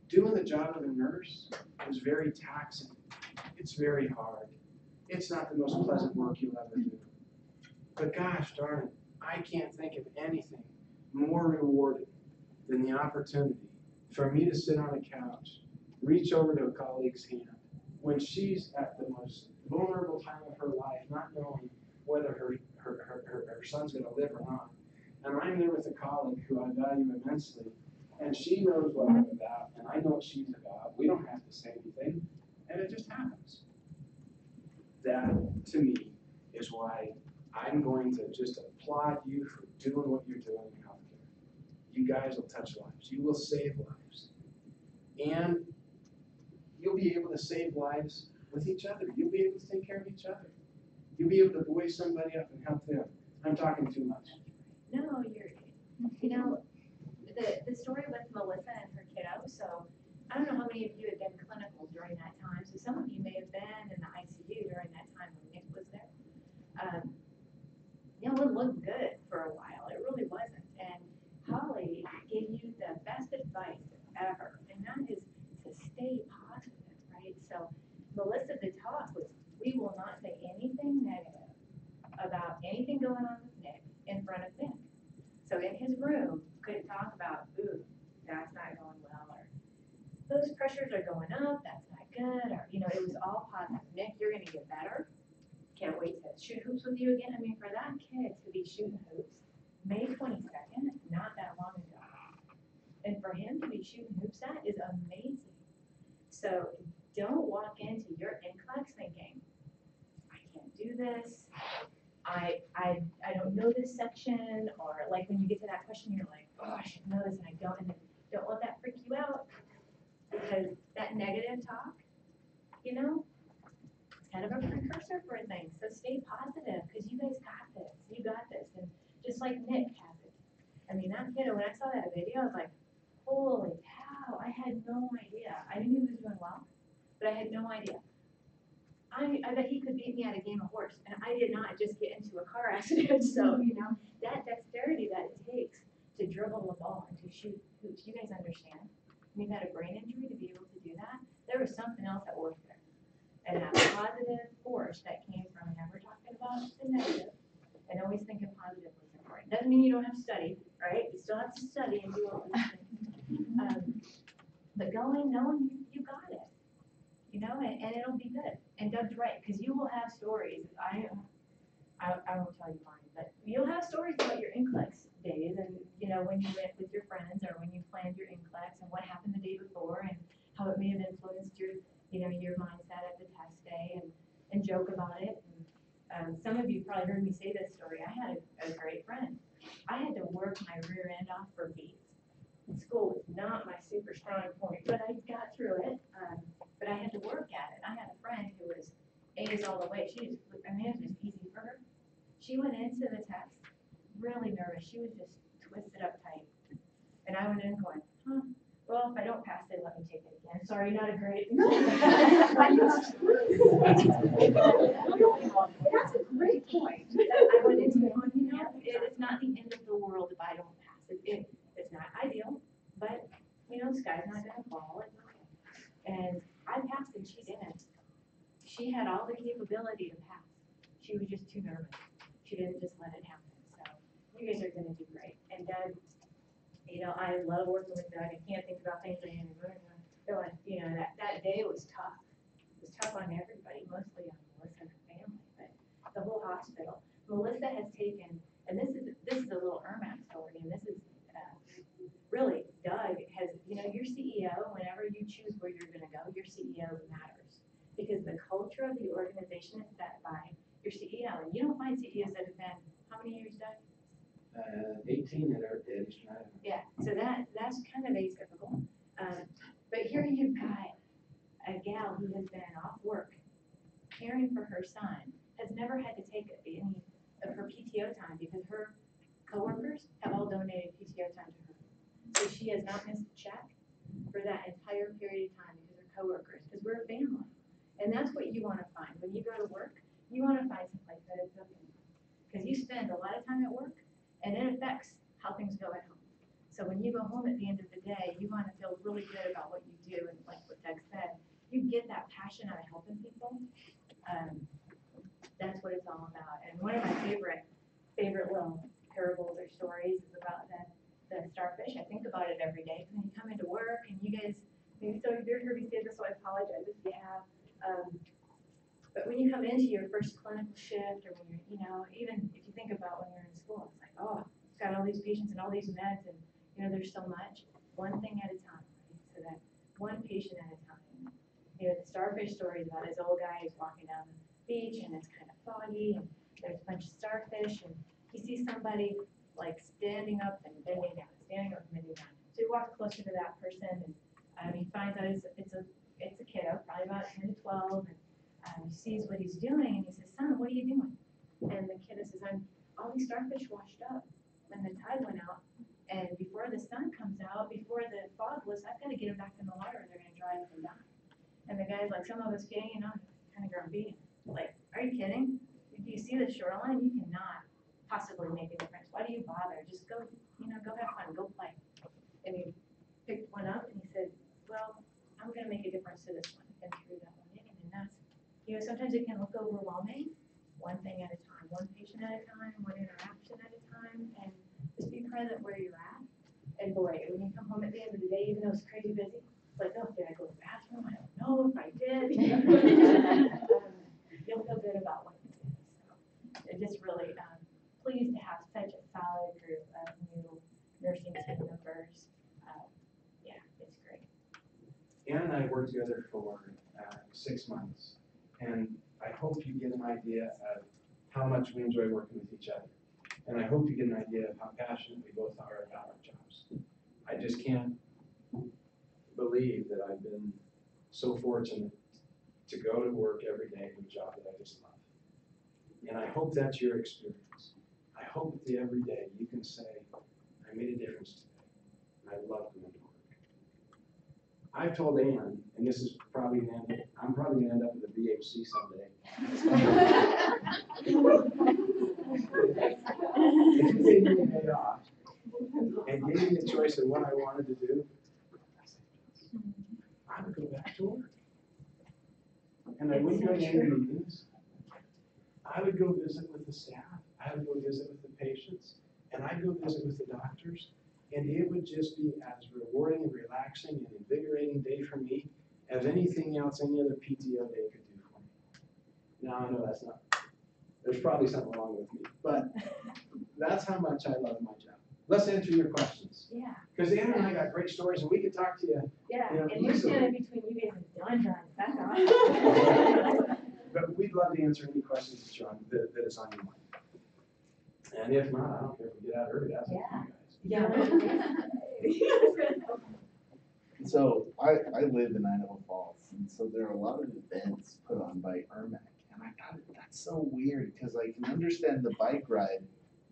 doing the job of a nurse is very taxing. It's very hard. It's not the most pleasant work you'll ever do. But gosh darn it, I can't think of anything more rewarding than the opportunity for me to sit on a couch, reach over to a colleague's hand, when she's at the most vulnerable time of her life, not knowing whether her son's going to live or not. And I'm there with a colleague who I value immensely, and she knows what I'm about, and I know what she's about. We don't have to say anything, and it just happens. That, to me, is why I'm going to just applaud you for doing what you're doing in healthcare. You guys will touch lives. You will save lives. And you'll be able to save lives with each other. You'll be able to take care of each other. You'll be able to buoy somebody up and help them. I'm talking too much. No, you know, the story with Melissa and her kiddo, so I don't know how many of you have done clinicals during that time, so some of you may have been in the ICU during that time when Nick was there. You know, it looked good for a while, it really wasn't, and Holly gave you the best advice ever, and that is to stay positive, right? So Melissa, the talk was, we will not say anything negative about anything going on with Nick in front of Nick. So in his room, couldn't talk about, ooh, that's not going well, or those pressures are going up, that's not good, or, you know, it was all positive. Nick, you're gonna get better. Can't wait to shoot hoops with you again. I mean, for that kid to be shooting hoops, May 22nd, not that long ago. And for him to be shooting hoops, that is amazing. So don't walk into your NCLEX thinking, I can't do this. I don't know this section, or like when you get to that question, you're like, oh, I should know this and I don't, and then don't let that freak you out, because that negative talk, you know, it's kind of a precursor for things. So stay positive, because you guys got this, and just like Nick has it. I mean, that kid, when I saw that video, I was like, holy cow, I had no idea. I knew he was doing well, but I had no idea. I bet he could beat me at a game of horse, and I did not just get into a car accident. So, you know, that dexterity that it takes to dribble the ball and to shoot hoops, you guys understand? When you've had a brain injury, to be able to do that, there was something else at work there. And that positive force that came from never talking about the negative and always thinking positive was important. Doesn't mean you don't have to study, right? You still have to study and do all these things. But going, knowing you got it. You know, and it'll be good. And Doug's right, because you will have stories. I won't tell you mine, but you'll have stories about your NCLEX days, and you know, when you went with your friends or when you planned your NCLEX and what happened the day before and how it may have influenced your, you know, your mindset at the test day, and joke about it. And some of you probably heard me say this story. I had a great friend. I had to work my rear end off for beats. School was not my super strong point, but I got through it. But I had to work at it. I had a friend who was A's all the way. It was just easy for her. She went into the test really nervous. She was just twisted up tight. And I went in going, well, if I don't pass, they let me take it again. Sorry, not a great. That's a great point. I went into it going, you know, it's not the end of the world if I don't pass. It's not ideal, but, you know, the sky's not going to fall. It's okay. And I passed and she didn't. She had all the capability to pass. She was just too nervous. She didn't just let it happen. So you guys are going to do great. And Doug, you know, I love working with Doug. I can't think about things I am going, you know, that day was tough. It was tough on everybody, mostly on Melissa and her family, but the whole hospital. Melissa has taken, and this is a little Ermac story, and this is really, Doug has, you know, your CEO, whenever you choose where you're going to go, your CEO matters. Because the culture of the organization is set by your CEO. And you don't find CEOs that have been, how many years, Doug? 18 at our daddy's trial. Yeah, so that's kind of atypical. But here you've got a gal who has been off work, caring for her son, has never had to take any of her PTO time because her coworkers have all donated PTO time to her. So she has not missed a check for that entire period of time because her coworkers, because we're a family. And that's what you want to find. When you go to work, you want to find someplace that is okay. Because you spend a lot of time at work, and it affects how things go at home. So when you go home at the end of the day, you want to feel really good about what you do, and like what Doug said, you get that passion out of helping people. That's what it's all about. And one of my favorite little parables or stories is about the starfish. I think about it every day. When you come into work and you guys, maybe some of you heard me say this, so I apologize if you have. But when you come into your first clinical shift, or when you're, you know, even if you think about when you're in school, it's like, oh, it's got all these patients and all these meds, and you know, there's so much. One thing at a time, right? So that one patient at a time. You know, the starfish story is about this old guy who's walking down the beach, and it's kind of foggy, and there's a bunch of starfish, and he sees somebody like standing up and bending down, standing up and bending down. So he walks closer to that person, and he finds out it's a kiddo, probably about 10 to 12, and he sees what he's doing, and he says, "Son, what are you doing?" And the kiddo says, "All these starfish washed up when the tide went out, And before the sun comes out, before the fog lifts, I've got to get them back in the water or they're going to dry up and die. And the guy's like, some of us hanging on, kind of grumpy. Like, are you kidding? If you see the shoreline, you cannot possibly make a difference. Why do you bother? Just go, go have fun, go play. And he picked one up and he said, well, I'm going to make a difference to this one and threw that one in. And that's, sometimes it can look overwhelming, one thing at a time, one patient at a time, one interaction at a time, and just be present where you're at. And boy, when you come home at the end of the day, even though it's crazy busy, it's like, oh, did I go to the bathroom? I don't know if I did. You'll feel good about what you did. So I'm just really pleased to have such a solid group of new nursing team members. Yeah, it's great. Ann and I worked together for 6 months, and I hope you get an idea of how much we enjoy working with each other. And I hope you get an idea of how passionate we both are about our jobs. I just can't believe that I've been so fortunate to go to work every day in a job that I just love. And I hope that's your experience. I hope at the every day you can say, I made a difference today, and I love going to work. I've told Ann, and this is probably I'm probably gonna end up with a BHC someday. If you gave me a day off and gave me a choice of what I wanted to do, I would go back to work. And I wouldn't go to any meetings. I would go visit with the staff. I would go visit with the patients. And I'd go visit with the doctors. And it would just be as rewarding and relaxing and invigorating day for me as anything else any other PTO day could do for me. Now, I know that's not, there's probably something wrong with me, but that's how much I love my job. Let's answer your questions. Yeah. Because Ann and I got great stories, and we could talk to you. Yeah, you know, and we're easily. standing between you guys and Don back on. But we'd love to answer any questions that, that is on your mind. And if not, I don't care if we get out early. That's up to you guys. Yeah. So I live in Idaho Falls, and so there are a lot of events put on by ERMAC, and I thought that's so weird because I can understand the bike ride,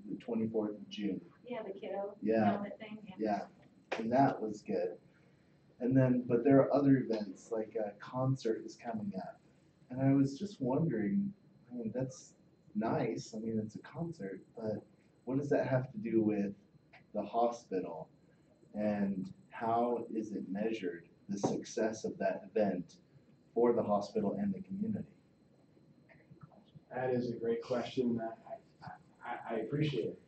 the 24th of June. Yeah, the kiddo helmet thing. Yeah, and that was good. And then, but there are other events like a concert is coming up, and I was just wondering. I mean, that's nice. I mean, it's a concert, but what does that have to do with the hospital, and how is it measured, the success of that event for the hospital and the community? That is a great question. I appreciate it.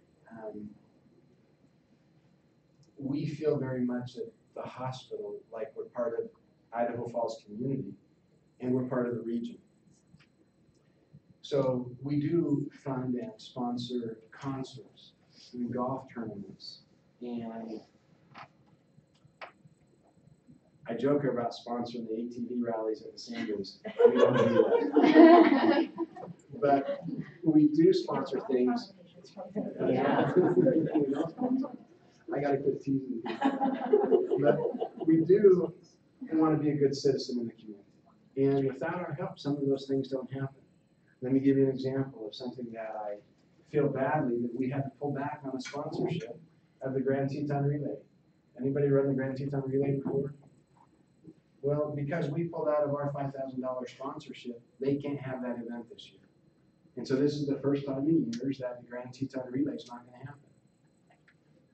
We feel very much at the hospital like we're part of Idaho Falls community, and we're part of the region. So we do fund and sponsor concerts and golf tournaments, and I joke about sponsoring the ATV rallies at the Sanders. We don't do that. But we do sponsor things. I gotta quit teasing. But we do want to be a good citizen in the community. And without our help, some of those things don't happen. Let me give you an example of something that I feel badly that we had to pull back on a sponsorship of the Grand Teton Relay. Anybody run the Grand Teton Relay before? Well, because we pulled out of our $5,000 sponsorship, they can't have that event this year. And so this is the first time in years that the Grand Teton Relay is not going to happen.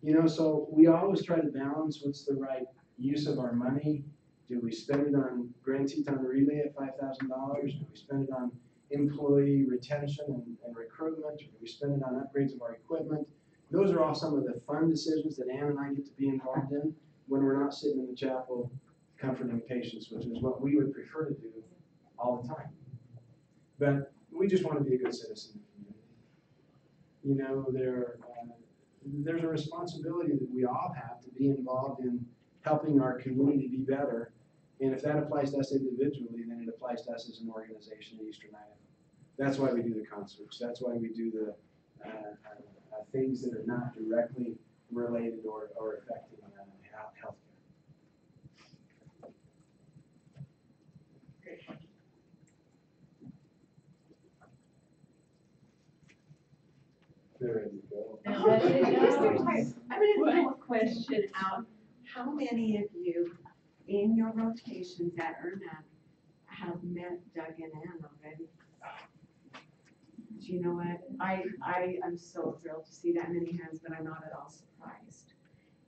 You know, so we always try to balance what's the right use of our money. Do we spend it on Grand Teton Relay at $5,000? Do we spend it on employee retention and recruitment? Or do we spend it on upgrades of our equipment? Those are all some of the fun decisions that Ann and I get to be involved in when we're not sitting in the chapel comforting patients, which is what we would prefer to do all the time. But we just want to be a good citizen in the community. You know, there's a responsibility that we all have to be involved in helping our community be better. And if that applies to us individually, then it applies to us as an organization in Eastern Idaho. That's why we do the concerts. That's why we do the things that are not directly related or affecting healthcare. They're ready to go. They're ready to go. I'm gonna throw a question out. How many of you in your rotations at ERNA have met Doug and Ann already? Do you know what? I am so thrilled to see that many hands, but I'm not at all surprised.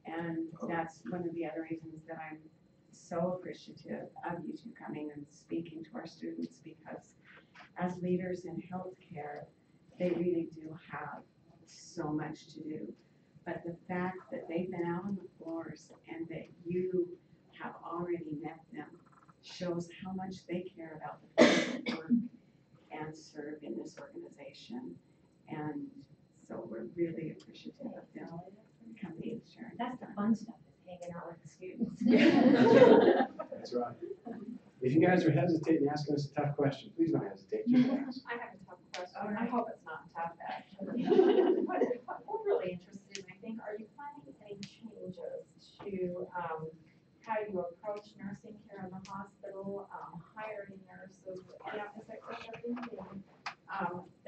And that's one of the other reasons that I'm so appreciative of you two coming and speaking to our students, because as leaders in healthcare, they really do have so much to do. But the fact that they've been out on the floors and that you have already met them shows how much they care about the people that work and serve in this organization. And so we're really appreciative of them coming and sharing. That's the fun stuff, is hanging out with the students. That's right. If you guys are hesitating asking us a tough question, please don't hesitate, just ask. I have a tough question. All I right. hope it's not tough, actually. What we're really interested in, I think, are you planning any changes to, how you approach nursing care in the hospital, hiring nurses? Is there anything,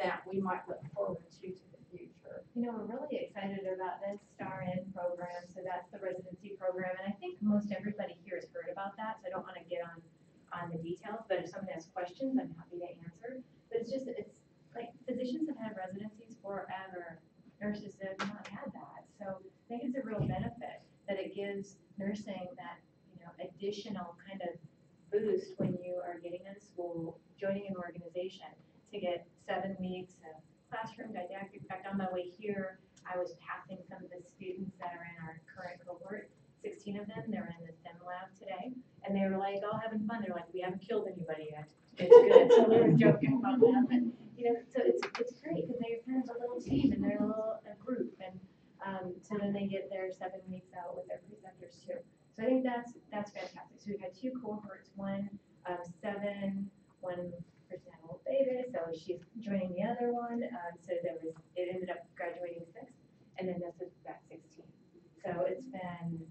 that we might look forward to the future? You know, we're really excited about this STAR-N program, so that's the residency program, and I think most everybody here has heard about that, so I don't want to get on the details, but if someone has questions, I'm happy to answer. But it's like physicians have had residencies forever, nurses have not had that, so I think it's a real benefit that it gives nursing that, you know, additional kind of boost when you are getting out of school, joining an organization, to get 7 weeks of classroom didactic. In fact, on my way here, I was passing some of the students that are in our current cohort, 16 of them, they're in the STEM lab today, and they were like all having fun. They're like, we haven't killed anybody yet. It's good. So we were joking about that, but you know, so it's great because they're kind of a little team and they're a group, and so then they get their 7 weeks out with their preceptors too. So I think that's fantastic. So we've had 2 cohorts, one 7, one person had a little baby, so she's joining the other one. So it ended up graduating 6, and then this is back 16. So it's been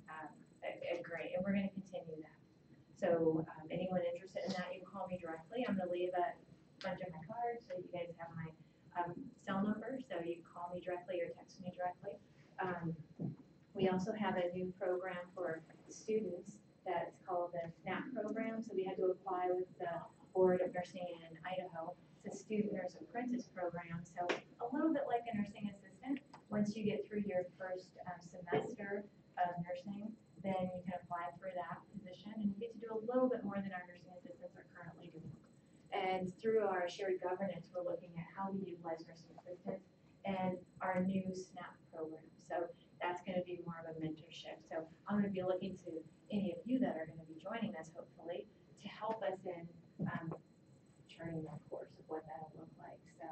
a great, and we're going to continue that. So anyone interested in that, you can call me directly. I'm going to leave a bunch of my cards so you guys have my cell number. So you can call me directly or text me directly. We also have a new program for students that's called the SNAP program. So we had to apply with the Board of Nursing in Idaho. It's a student nurse apprentice program. So a little bit like a nursing assistant. Once you get through your first semester of nursing, then you can apply for that position, and you get to do a little bit more than our nursing assistants are currently doing. And through our shared governance, we're looking at how we utilize nursing assistants and our new SNAP program. So that's going to be more of a mentorship. So I'm going to be looking to any of you that are going to be joining us, hopefully, to help us in charting that course of what that'll look like. So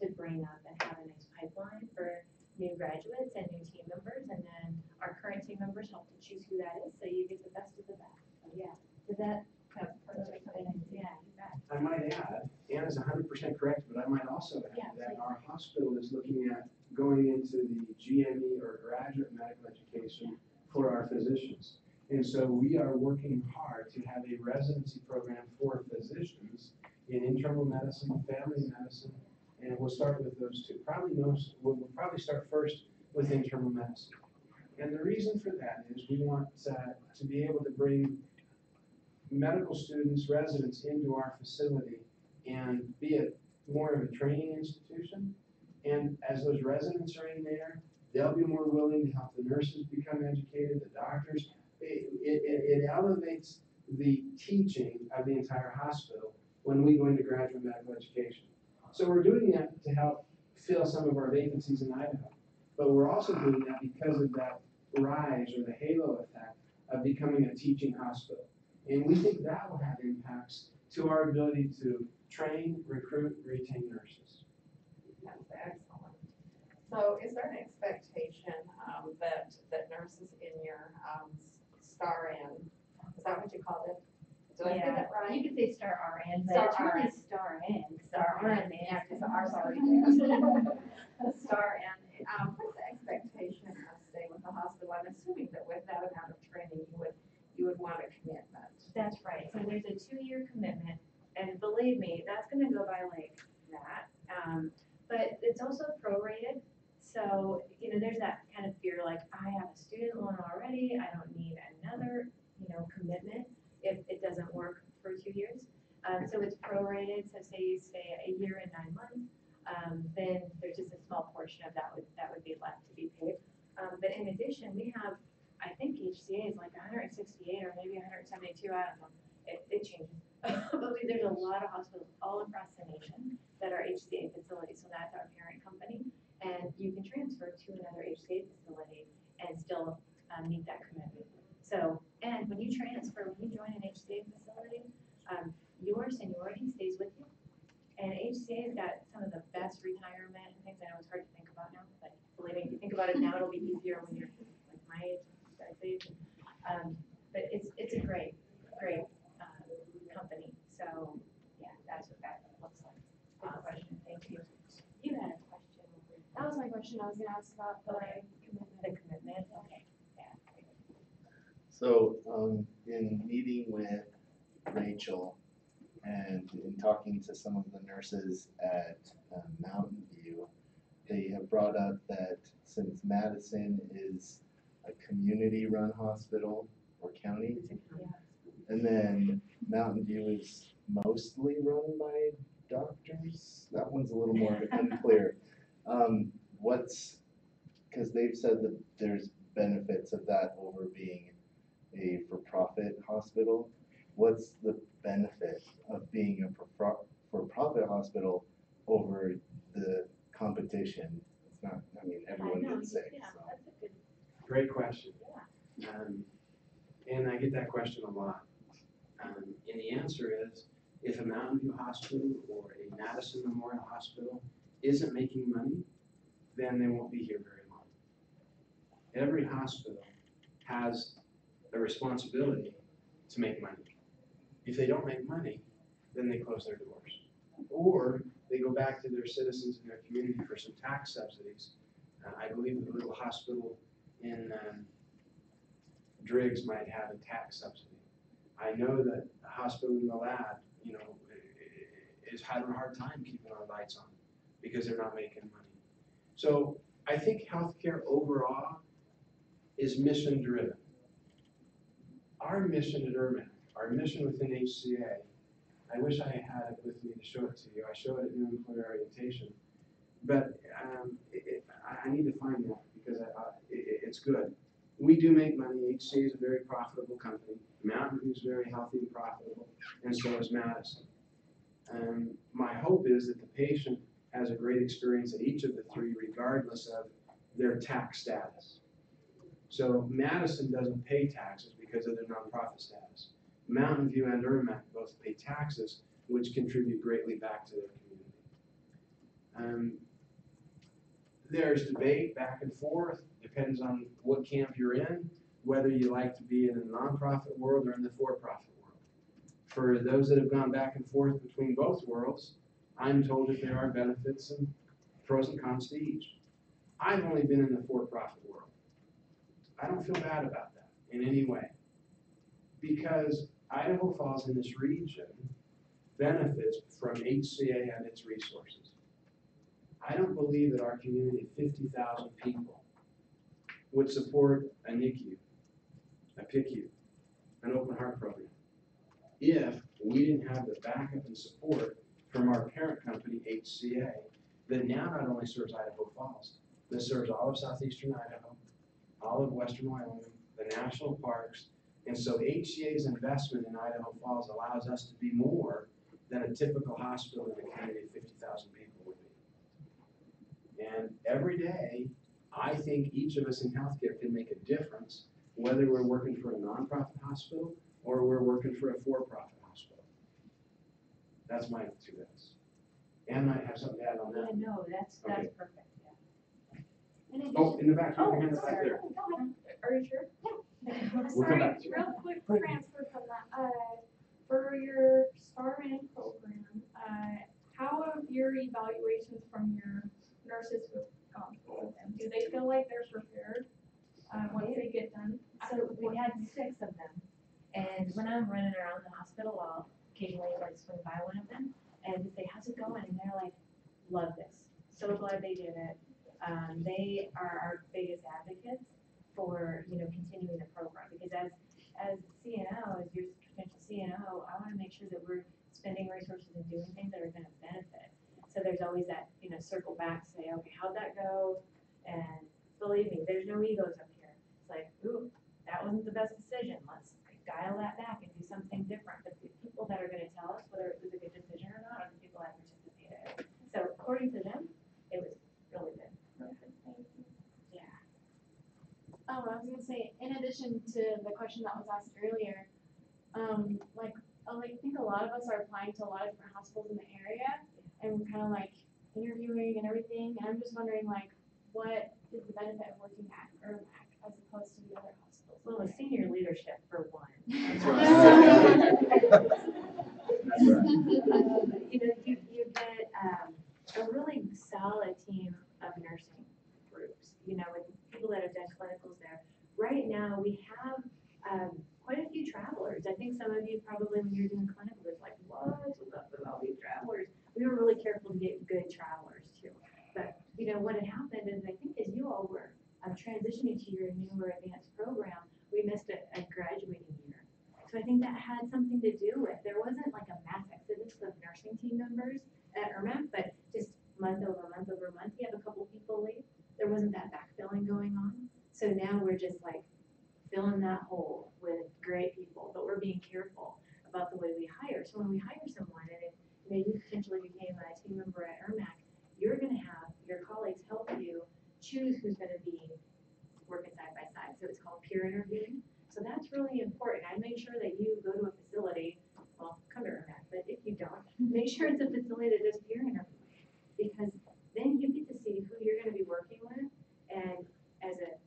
to bring up and have a nice pipeline for new graduates and new team members, and then our current team members help to choose who that is, so you get the best of the best. So yeah, does that have perfect? Yeah, you bet. I might add, Ann is 100% correct, but I might also add that our hospital is looking at going into the GME or graduate medical education for our physicians. And so we are working hard to have a residency program for physicians in internal medicine, family medicine, and we'll start with those 2. We'll probably start first with internal medicine. And the reason for that is we want to be able to bring medical students, residents into our facility and be more of a training institution. And as those residents are in there, they'll be more willing to help the nurses become educated, the doctors. It elevates the teaching of the entire hospital when we go into graduate medical education. So we're doing that to help fill some of our vacancies in Idaho. But we're also doing that because of that rise or the halo effect of becoming a teaching hospital. And we think that will have impacts to our ability to train, recruit, retain nurses. That's excellent. So is there an expectation that nurses in your STAR-N, is that what you called it? Did I say that right? You could say STAR-RN, but Star it's really RN. STAR-N. STAR-N, yeah, because ours already is. STAR-N, what's the expectation of staying with the hospital? I'm assuming that with that amount of training, you would want a commitment. That's right. So there's a 2-year commitment, and believe me, that's going to go by like that. But it's also prorated. So, you know, there's that kind of fear, like, I have a student loan already, I don't need another, you know, commitment if it doesn't work for 2 years. So it's prorated, so say you stay a year and 9 months, then there's just a small portion of that would be left to be paid. But in addition, we have, I think HCA is like 168 or maybe 172, I don't know, it changes. But there's a lot of hospitals all across the nation that are HCA facilities, so that's our parent company. And you can transfer to another HCA facility and still meet that commitment. So, and when you transfer, when you join an HCA facility, your seniority stays with you. And HCA has got some of the best retirement and things. I know it's hard to think about now, but believe me, if you think about it now, it'll be easier when you're like my age, guys' age. But it's a great company. So yeah, that's what that looks like. Good question. Thank you. You had a question. That was my question. I was gonna ask about the commitment. The commitment. Okay. Yeah. So, in meeting with Rachel and in talking to some of the nurses at Mountain View, they have brought up that since Madison is a community-run hospital or county, and then Mountain View is mostly run by doctors, that one's a little more unclear. Because they've said that there's benefits of that over being a for-profit hospital. What's the benefit of being a for-profit hospital over the competition? It's not, I mean, everyone did say, so. That's a good. Great question. And I get that question a lot. And the answer is, if a Mountain View Hospital or a Madison Memorial Hospital isn't making money, then they won't be here very long. Every hospital has a responsibility to make money. If they don't make money, then they close their doors. Or they go back to their citizens in their community for some tax subsidies. I believe the little hospital in Driggs might have a tax subsidy. I know that a hospital in the lab, you know, is having a hard time keeping our lights on because they're not making money. So I think healthcare overall is mission driven. Our mission at Urban, our mission within HCA, I wish I had it with me to show it to you. I show it at new employer orientation, but I need to find that because it's good. We do make money. HCA is a very profitable company. Mountain View is very healthy and profitable, and so is Madison. My hope is that the patient has a great experience at each of the three, regardless of their tax status. So Madison doesn't pay taxes because of their nonprofit status. Mountain View and Irmac both pay taxes, which contribute greatly back to their community. There's debate back and forth, depends on what camp you're in, whether you like to be in the nonprofit world or in the for-profit world. For those that have gone back and forth between both worlds, I'm told that there are benefits and pros and cons to each. I've only been in the for-profit world. I don't feel bad about that in any way, because Idaho Falls in this region benefits from HCA and its resources. I don't believe that our community of 50,000 people would support a NICU, a PICU, an open heart program, if we didn't have the backup and support from our parent company, HCA, that now not only serves Idaho Falls, but serves all of southeastern Idaho, all of western Wyoming, the national parks. And so HCA's investment in Idaho Falls allows us to be more than a typical hospital in a community of 50,000 people would be. And every day, I think each of us in healthcare can make a difference, whether we're working for a nonprofit hospital or we're working for a for-profit hospital. That's my 2 cents. Ann might have something to add on that. Yeah, no, that's Okay. perfect. Yeah. Oh, in the back, your hand is right there. Are you sure? We'll come back to you. Real quick transfer from that. For your STARMAN program, how have your evaluations from your nurses who have gone through them? Do they feel like they're prepared once they get done? So we had 6 of them, and when I'm running around the hospital, I'll occasionally like swing by one of them and say, "How's it going?" And they're like, "Love this. So glad they did it. They are our biggest advocates for, continuing the program, because as CNO, as your potential CNO, I wanna make sure that we're spending resources and doing things that are gonna benefit. So there's always that, circle back, say, okay, how'd that go? And believe me, there's no egos up here. It's like, ooh, that wasn't the best decision. Let's dial that back and do something different. But the people that are gonna tell us whether it was a good decision or not are the people that participated. So according to them, it was really good. Yeah. I was gonna say, in addition to the question that was asked earlier, I think a lot of us are applying to a lot of different hospitals in the area, and we're kind of like interviewing and everything. And I'm just wondering, like, what is the benefit of working at Irmac as opposed to the other hospitals? Well, the senior leadership for one. That's You get a really solid team of nursing groups, with people that have done clinicals there. Right now, we have quite a few travelers. I think some of you probably, when you're doing clinical, it's like, what's up with all these travelers? We were really careful to get good travelers too. But, what had happened is, I think as you all were transitioning to your newer advanced program, we missed a graduating year. So I think that had something to do with, there wasn't like a mass exodus of nursing team members at Irmac, but just month over month, you have a couple people leave. There wasn't that backfilling going on. So now we're just like filling that hole with great people, but we're being careful about the way we hire. So when we hire someone, and if you potentially became a team member at Irmac, you're gonna have your colleagues help you choose who's gonna be working side by side. So it's called peer interviewing. So that's really important. I make sure that you go to a facility, well, come to Irmac, but if you don't, make sure it's a facility that does peer interviewing, because then you get to see who you're gonna be working with, and as a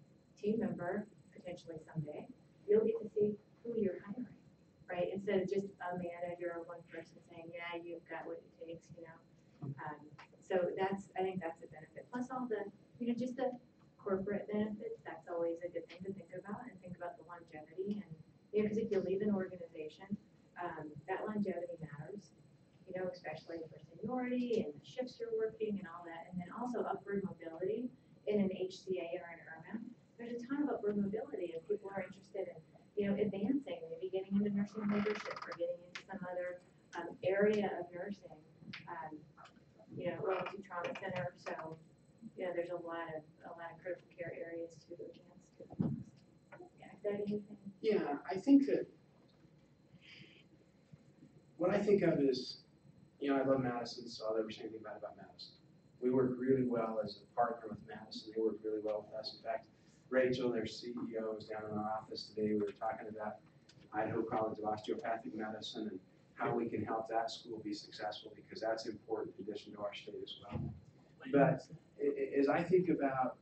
team member, potentially someday, you'll get to see who you're hiring, right? Instead of just a manager or one person saying, yeah, you've got what it takes, So I think that's a benefit. Plus all the, just the corporate benefits, that's always a good thing to think about, and think about the longevity. And, because if you leave an organization, that longevity matters, especially for seniority and the shifts you're working and all that. And then also upward mobility in an HCA or an Irmac. There's a ton of upward mobility if people are interested in, advancing, maybe getting into nursing leadership or getting into some other area of nursing. Level 2 trauma center. So, there's a lot of critical care areas to advance to. Yeah, is that anything? Yeah, I think that what I think of is, I love Madison, so I'll never say anything bad about Madison. We work really well as a partner with Madison. They work really well with us. In fact, Rachel, their CEO, was down in our office today. We were talking about Idaho College of Osteopathic Medicine and how we can help that school be successful, because that's important in addition to our state as well. But as I think about,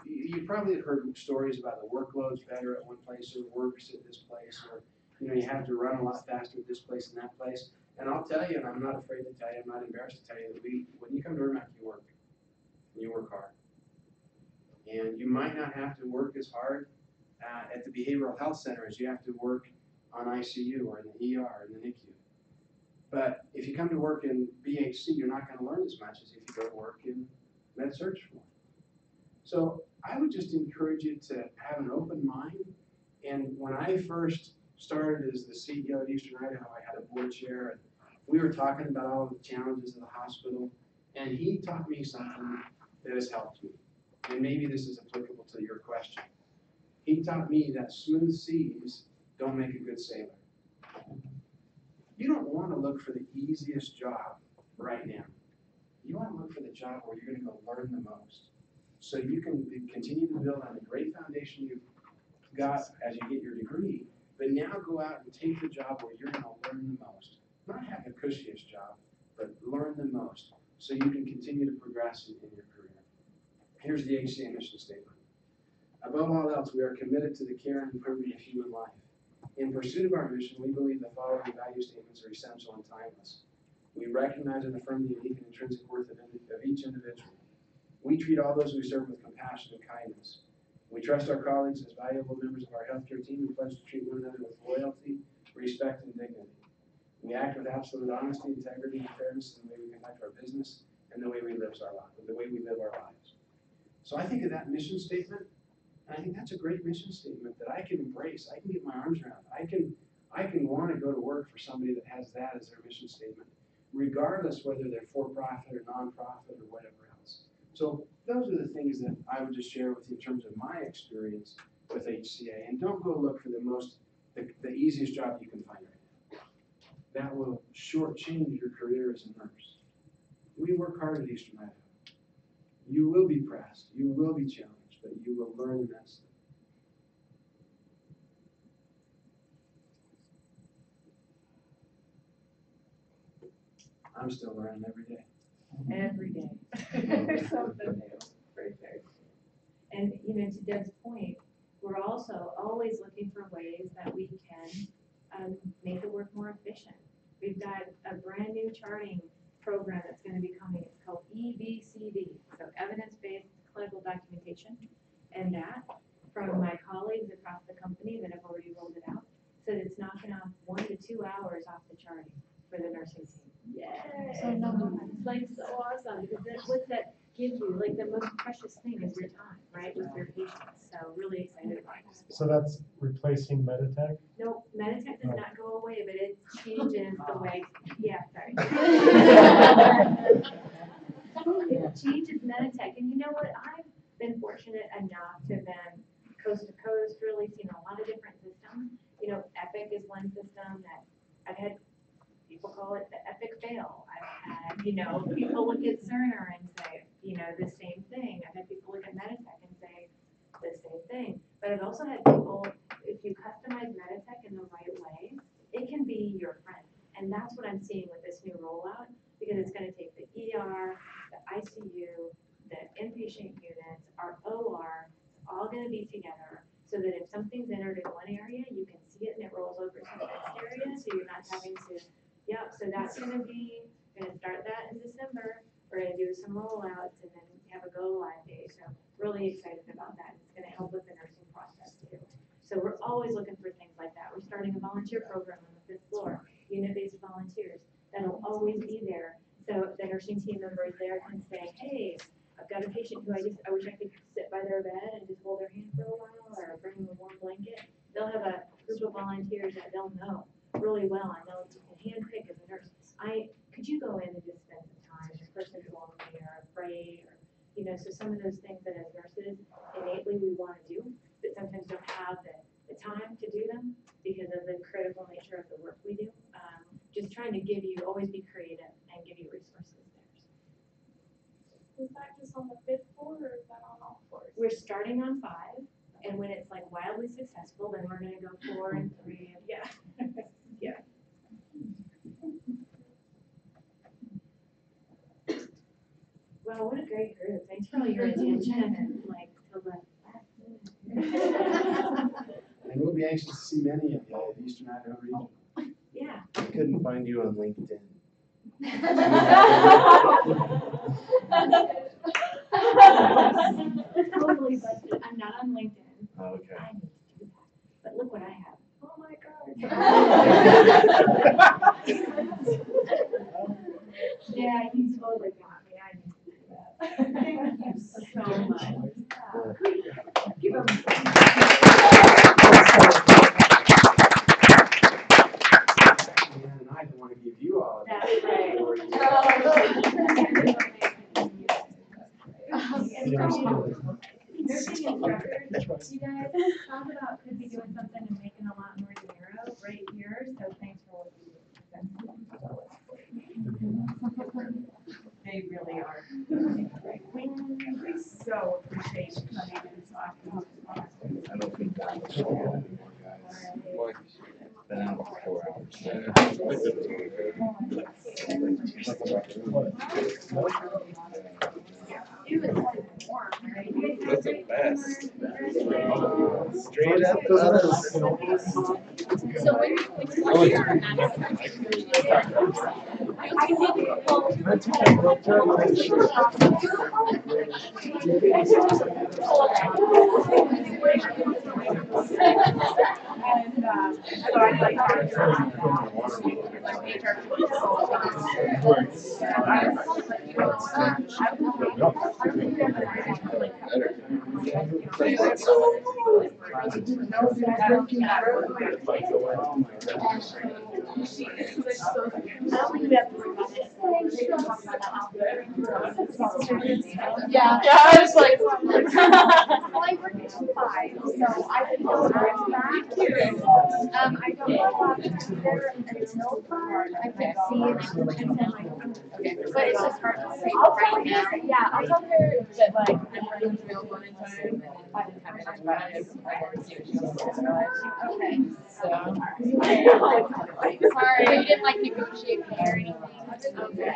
you probably have heard stories about the workload's better at one place or worse at this place, or you have to run a lot faster at this place and that place. And I'll tell you, and I'm not afraid to tell you, I'm not embarrassed to tell you, that when you come to Irmac, you work. And you work hard. And you might not have to work as hard at the behavioral health center as you have to work on ICU or in the ER or in the NICU. But if you come to work in BHC, you're not going to learn as much as if you go to work in med-surg floor. So I would just encourage you to have an open mind. And when I first started as the CEO at Eastern Idaho, I had a board chair, and we were talking about all the challenges of the hospital, and he taught me something that has helped me. And maybe this is applicable to your question. He taught me that smooth seas don't make a good sailor. You don't want to look for the easiest job right now. You want to look for the job where you're going to go learn the most. So you can continue to build on the great foundation you've got as you get your degree, but now go out and take the job where you're going to learn the most. Not have the cushiest job, but learn the most so you can continue to progress in your career. Here's the HCA mission statement. Above all else, we are committed to the care and improvement of human life. In pursuit of our mission, we believe the following value statements are essential and timeless. We recognize and affirm the unique and intrinsic worth of each individual. We treat all those we serve with compassion and kindness. We trust our colleagues as valuable members of our healthcare team and pledge to treat one another with loyalty, respect, and dignity. We act with absolute honesty, integrity, and fairness in the way we conduct our business and the way we live our lives. So I think of that mission statement, and I think that's a great mission statement that I can embrace. I can get my arms around. I can want to go to work for somebody that has that as their mission statement, regardless whether they're for-profit or non-profit or whatever else. So those are the things that I would just share with you in terms of my experience with HCA. And don't go look for the easiest job you can find right now. That will shortchange your career as a nurse. We work hard at Eastern Idaho. You will be pressed, you will be challenged, but you will learn immensely. I'm still learning every day. Every day. There's something new, for sure. And, you know, to Deb's point, we're also always looking for ways that we can make the work more efficient. We've got a brand new charting program that's going to be coming. It's called EBCD, so evidence-based clinical documentation. And that, from my colleagues across the company that have already rolled it out, so that it's knocking off 1 to 2 hours off the charting for the nursing team. Yeah. So it's like so awesome because what that gives you, like the most precious thing is your time, right, with your patients. So really excited about it. So that's replacing Meditech? No, Meditech does not go away, but it changes the way, yeah, sorry. It changes Meditech, and you know what, I've been fortunate enough to have been coast to coast, really seen a lot of different systems. You know, Epic is one system that I've had people call it the epic fail. I've had, you know, people look at Cerner and say, you know, the same thing. I've had people look at Meditech and say the same thing. But I've also had people, if you customize Meditech in the right way, it can be your friend. And that's what I'm seeing with this new rollout, because it's going to take the ER, the ICU, the inpatient units, our OR, it's all going to be together so that if something's entered in one area, you can see it and it rolls over to the next area, so you're not having to. Yep, so that's gonna start that in December. We're gonna do some rollouts and then have a go live day. So really excited about that. It's gonna help with the nursing process too. So we're always looking for things like that. We're starting a volunteer program on the 5th floor, unit-based volunteers. That'll always be there. So the nursing team members there can say, hey, I've got a patient who I wish I could sit by their bed and just hold their hand for a while or bring them a warm blanket. They'll have a group of volunteers that they'll know really well. I know you can handpick as a nurse. Could you go in and just spend some time? The person's lonely or afraid, or you know. So some of those things that as nurses innately we want to do, but sometimes don't have the time to do them because of the critical nature of the work we do. Just trying to always be creative and give you resources there. Is that just on the 5th floor or is that on all floors? We're starting on 5, and when it's like wildly successful, then we're gonna go 4 and 3. And yeah. Yeah. Well, what a great group. Thanks for all your attention and like to And we'll be anxious to see many of you at Eastern Idaho region. Yeah. I couldn't find you on LinkedIn. Totally busted. I'm not on LinkedIn. Oh, okay. I need to do that. But look what I have. Oh my God. Yeah, you totally got me. I need to do that. Thank you so much. Give them. And I want to give you all of That's right. Nursing instructors, you guys talk about could be doing something and making a lot more dinero right here. So thanks for what you do. They really are. We so appreciate you coming and talking. I don't think that was anymore, guys. Been out for 4 hours. That's a mess. Straight up us. So when you're So I'd like to Yeah, I was like. Well, I work until 5, so I can go right back. I don't know about there until 5. I can see and then but it's just hard to say right now. Yeah, I'll tell her that like I'm running available anytime. Okay. So. Sorry, you didn't like negotiate pay or anything. Okay.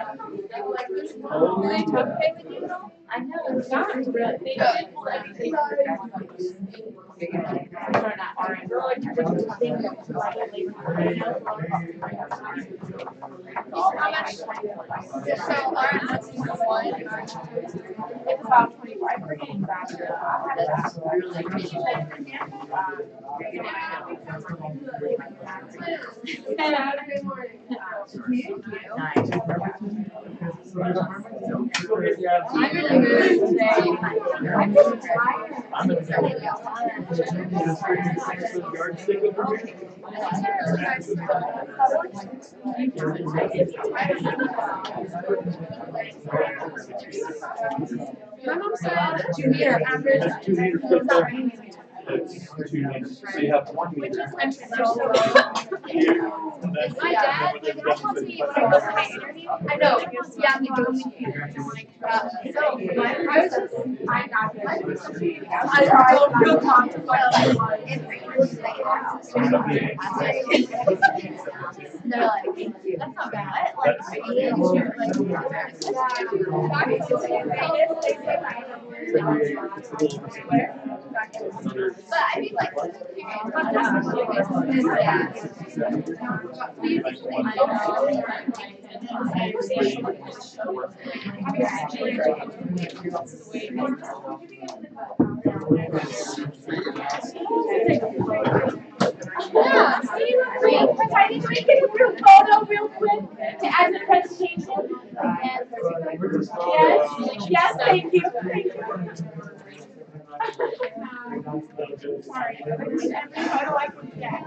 Okay with you at all? I know, it's not really. They did pull everything. How much? So ours is one. It's about 24. I'm forgetting that. I had I'm in the mood today. I'm just tired. My mom said 2 meter average. So you have 1 meter. I'm so My dad tells me when I go to my interview, I know, yeah, I'm going to you. So, I got it. I don't feel comfortable. They're like, thank you. That's not bad. Like, but I mean, like, Yeah, see, because I need to make a group photo real quick to add the presentation. Yes, yes, thank you, thank you. Sorry, every photo I can get.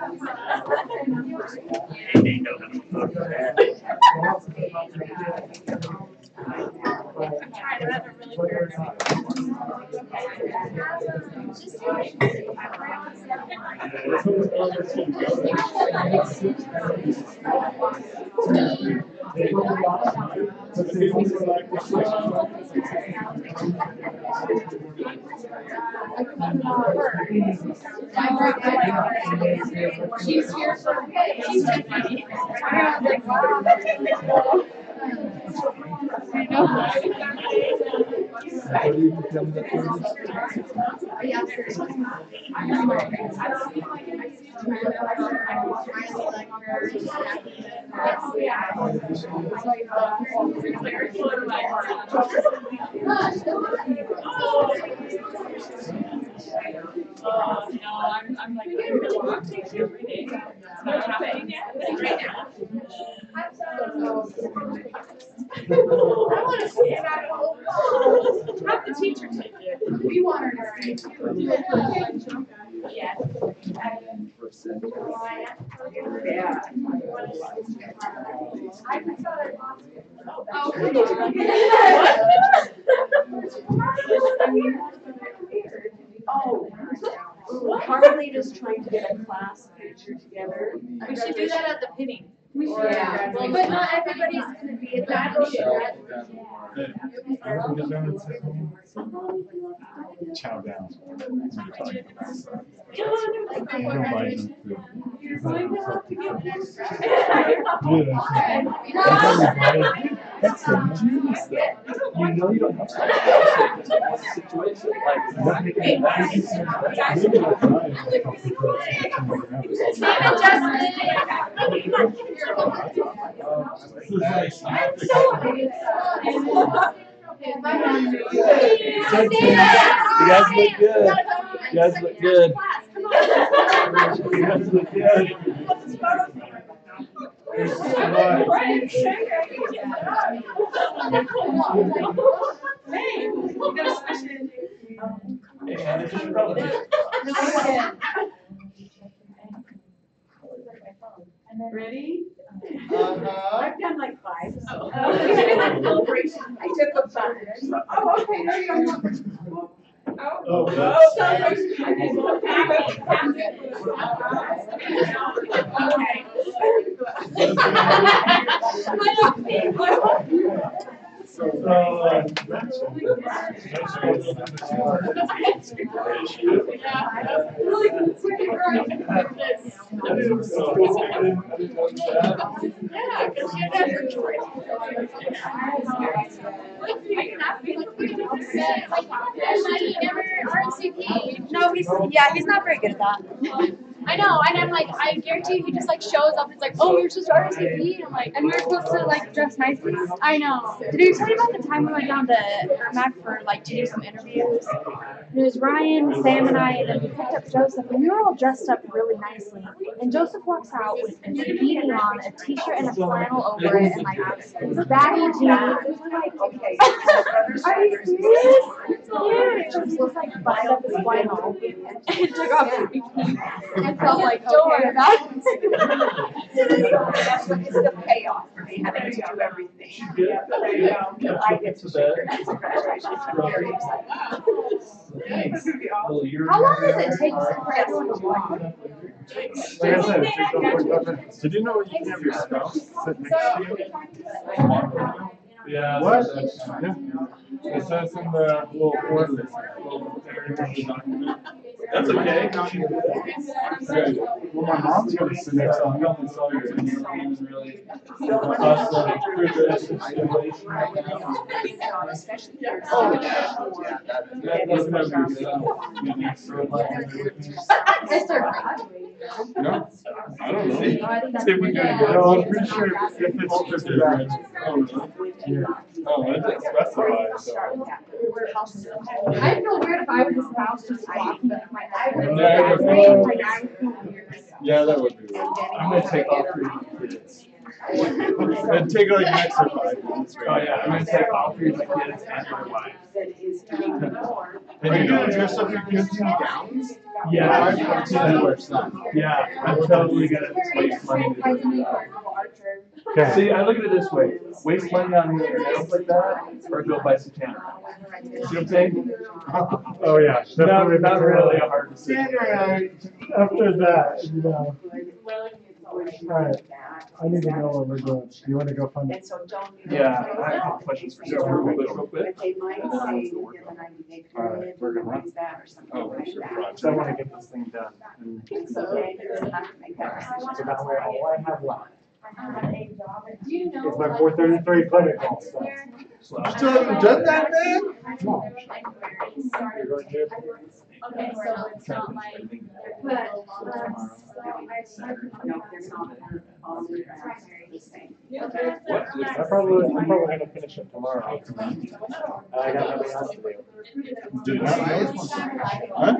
I'm trying to have a really weird. She's here for she's with me. I was like, wow, that's cool. I I'm like, every day. It's not happening yet, but right now. I want to see it at home. Have the teacher take it. We want her to stay too. Yes. Yeah. I thought I lost it. Oh, come on. Oh, Carmelita's trying to get a class picture together. We should do that at the pinning. Yeah. Well, but not everybody's gonna be at that. Chow down. You're going to have to get next. That's so genius though. You know you don't have to situation You guys look good. You guys look good. You guys look good. And you should probably do it. Ready? Uh-huh. I've done like 5. Oh. I took a bunch. Oh, okay, there you go. Oh, No, he's not very good at that. I know, and I'm like, I guarantee he just like shows up. It's like, oh, you're supposed to RSVP, and I'm like, and we're supposed to like dress nicely. I know. Did he tell you about the time we went down to Mac for like to do some interviews? It was Ryan, Sam, and I, and then we picked up Joseph, and we were all dressed up really nicely. And Joseph walks out with a bikini on, a t-shirt, and a flannel over it, and like baggy jeans. Like, okay, are you serious? Yeah, Joseph was like buttoned up his flannel and took off his bikini. And felt like, don't worry about it. That's the payoff for me having to do everything. I get to share at the graduation. I'm very excited. How long does it take for everyone to walk? like I said, it's just a quick. Did you know you can have your spouse sit next to you? Yeah. What? Yeah. It says in the little form, that's okay. Well, my mom's gonna sit next to me. Is there graduating? No, I don't know. No, I'm pretty sure if it's just that. Oh, it didn't specify, so. I feel weird if I was a spouse just walking. Yeah, that would be weird. I'm gonna take all 3 kids. And take like an extra 5 minutes. Oh yeah, I'm gonna take all 3 of my kids and my wife. Are you gonna dress up your kids in gowns? Yeah. Yeah, I'm totally gonna waste money to do that. Okay. See, I look at it this way: waste money on either gowns like that, or go buy some tanner. See what I'm saying? Oh, yeah. Definitely Not really a hard decision. After that, you know. Alright, I need to know what we're doing. Do you want to go find it? And so don't. Yeah, I have questions for you real quick. But they might say within the 90-day period, we're gonna- raise that or something Oh, like sure, that. project. I want to get this thing done. Okay, you're gonna have to make that decision. So that way, all I have left Do you know? is my 433 clinic call stuff. You still haven't done that, man? No. You're going to? Okay, so it's not like, but, No, they're not. The same. I'm probably gonna finish it tomorrow. I got nothing else to do. Do the Science? Huh?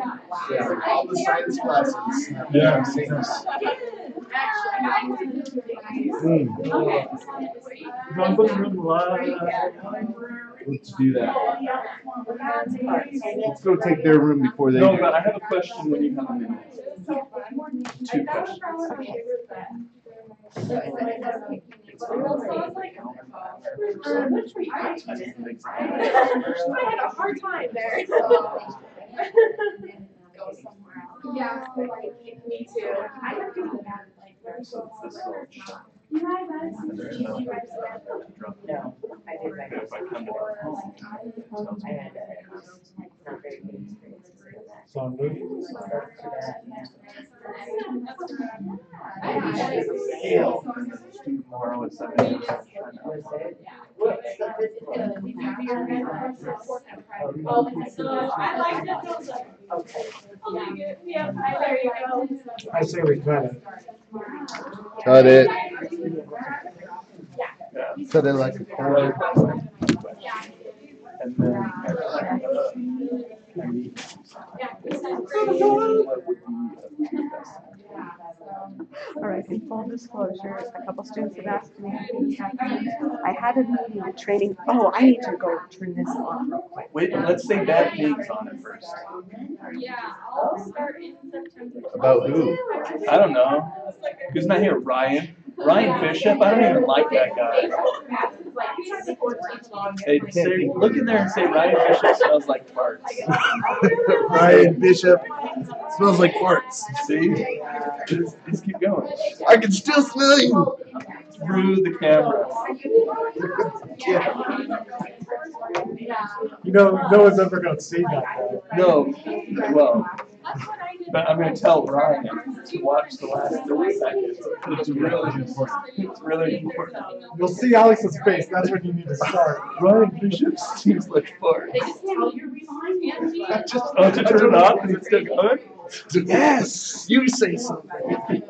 Yeah, all the science classes. Yeah. Let's do that. Let's go take their room before they No, do. but I have a question when you have a minute. 2 questions. I had a hard time there. Yeah, me too. I have to do that. You guys, that's cheesy rice. No, I did that. If I come to the home, I had not very good experiences with that. So I'm moving to start to that. tomorrow at 7 a.m. I like that. Okay. Yeah, there you go. I say we cut it. Cut it. Yeah. Cut it like a cord. And then I need All right, in full disclosure, a couple students have asked me to do this afternoon. I had a meeting and training. Oh, I need to go turn this on real quick. Wait, let's say bad things on it first. Yeah, I'll start in September. About who? I don't know. Who's not here? Ryan? Ryan Bishop? I don't even like that guy. Hey, say, look in there and say Ryan Bishop smells like farts. Ryan Bishop smells like farts. See? Just keep going. I can still smell you. Through the camera. You know, no one's ever gonna see that. No. Well, but I'm going to tell Ryan to watch the last 30 seconds. It's really important. It's really important. You'll see Alex's face. That's when you need to start. Ryan Bishop seems like farts. They just tell you Oh, to turn it off? Is it still going? Yes, you say something.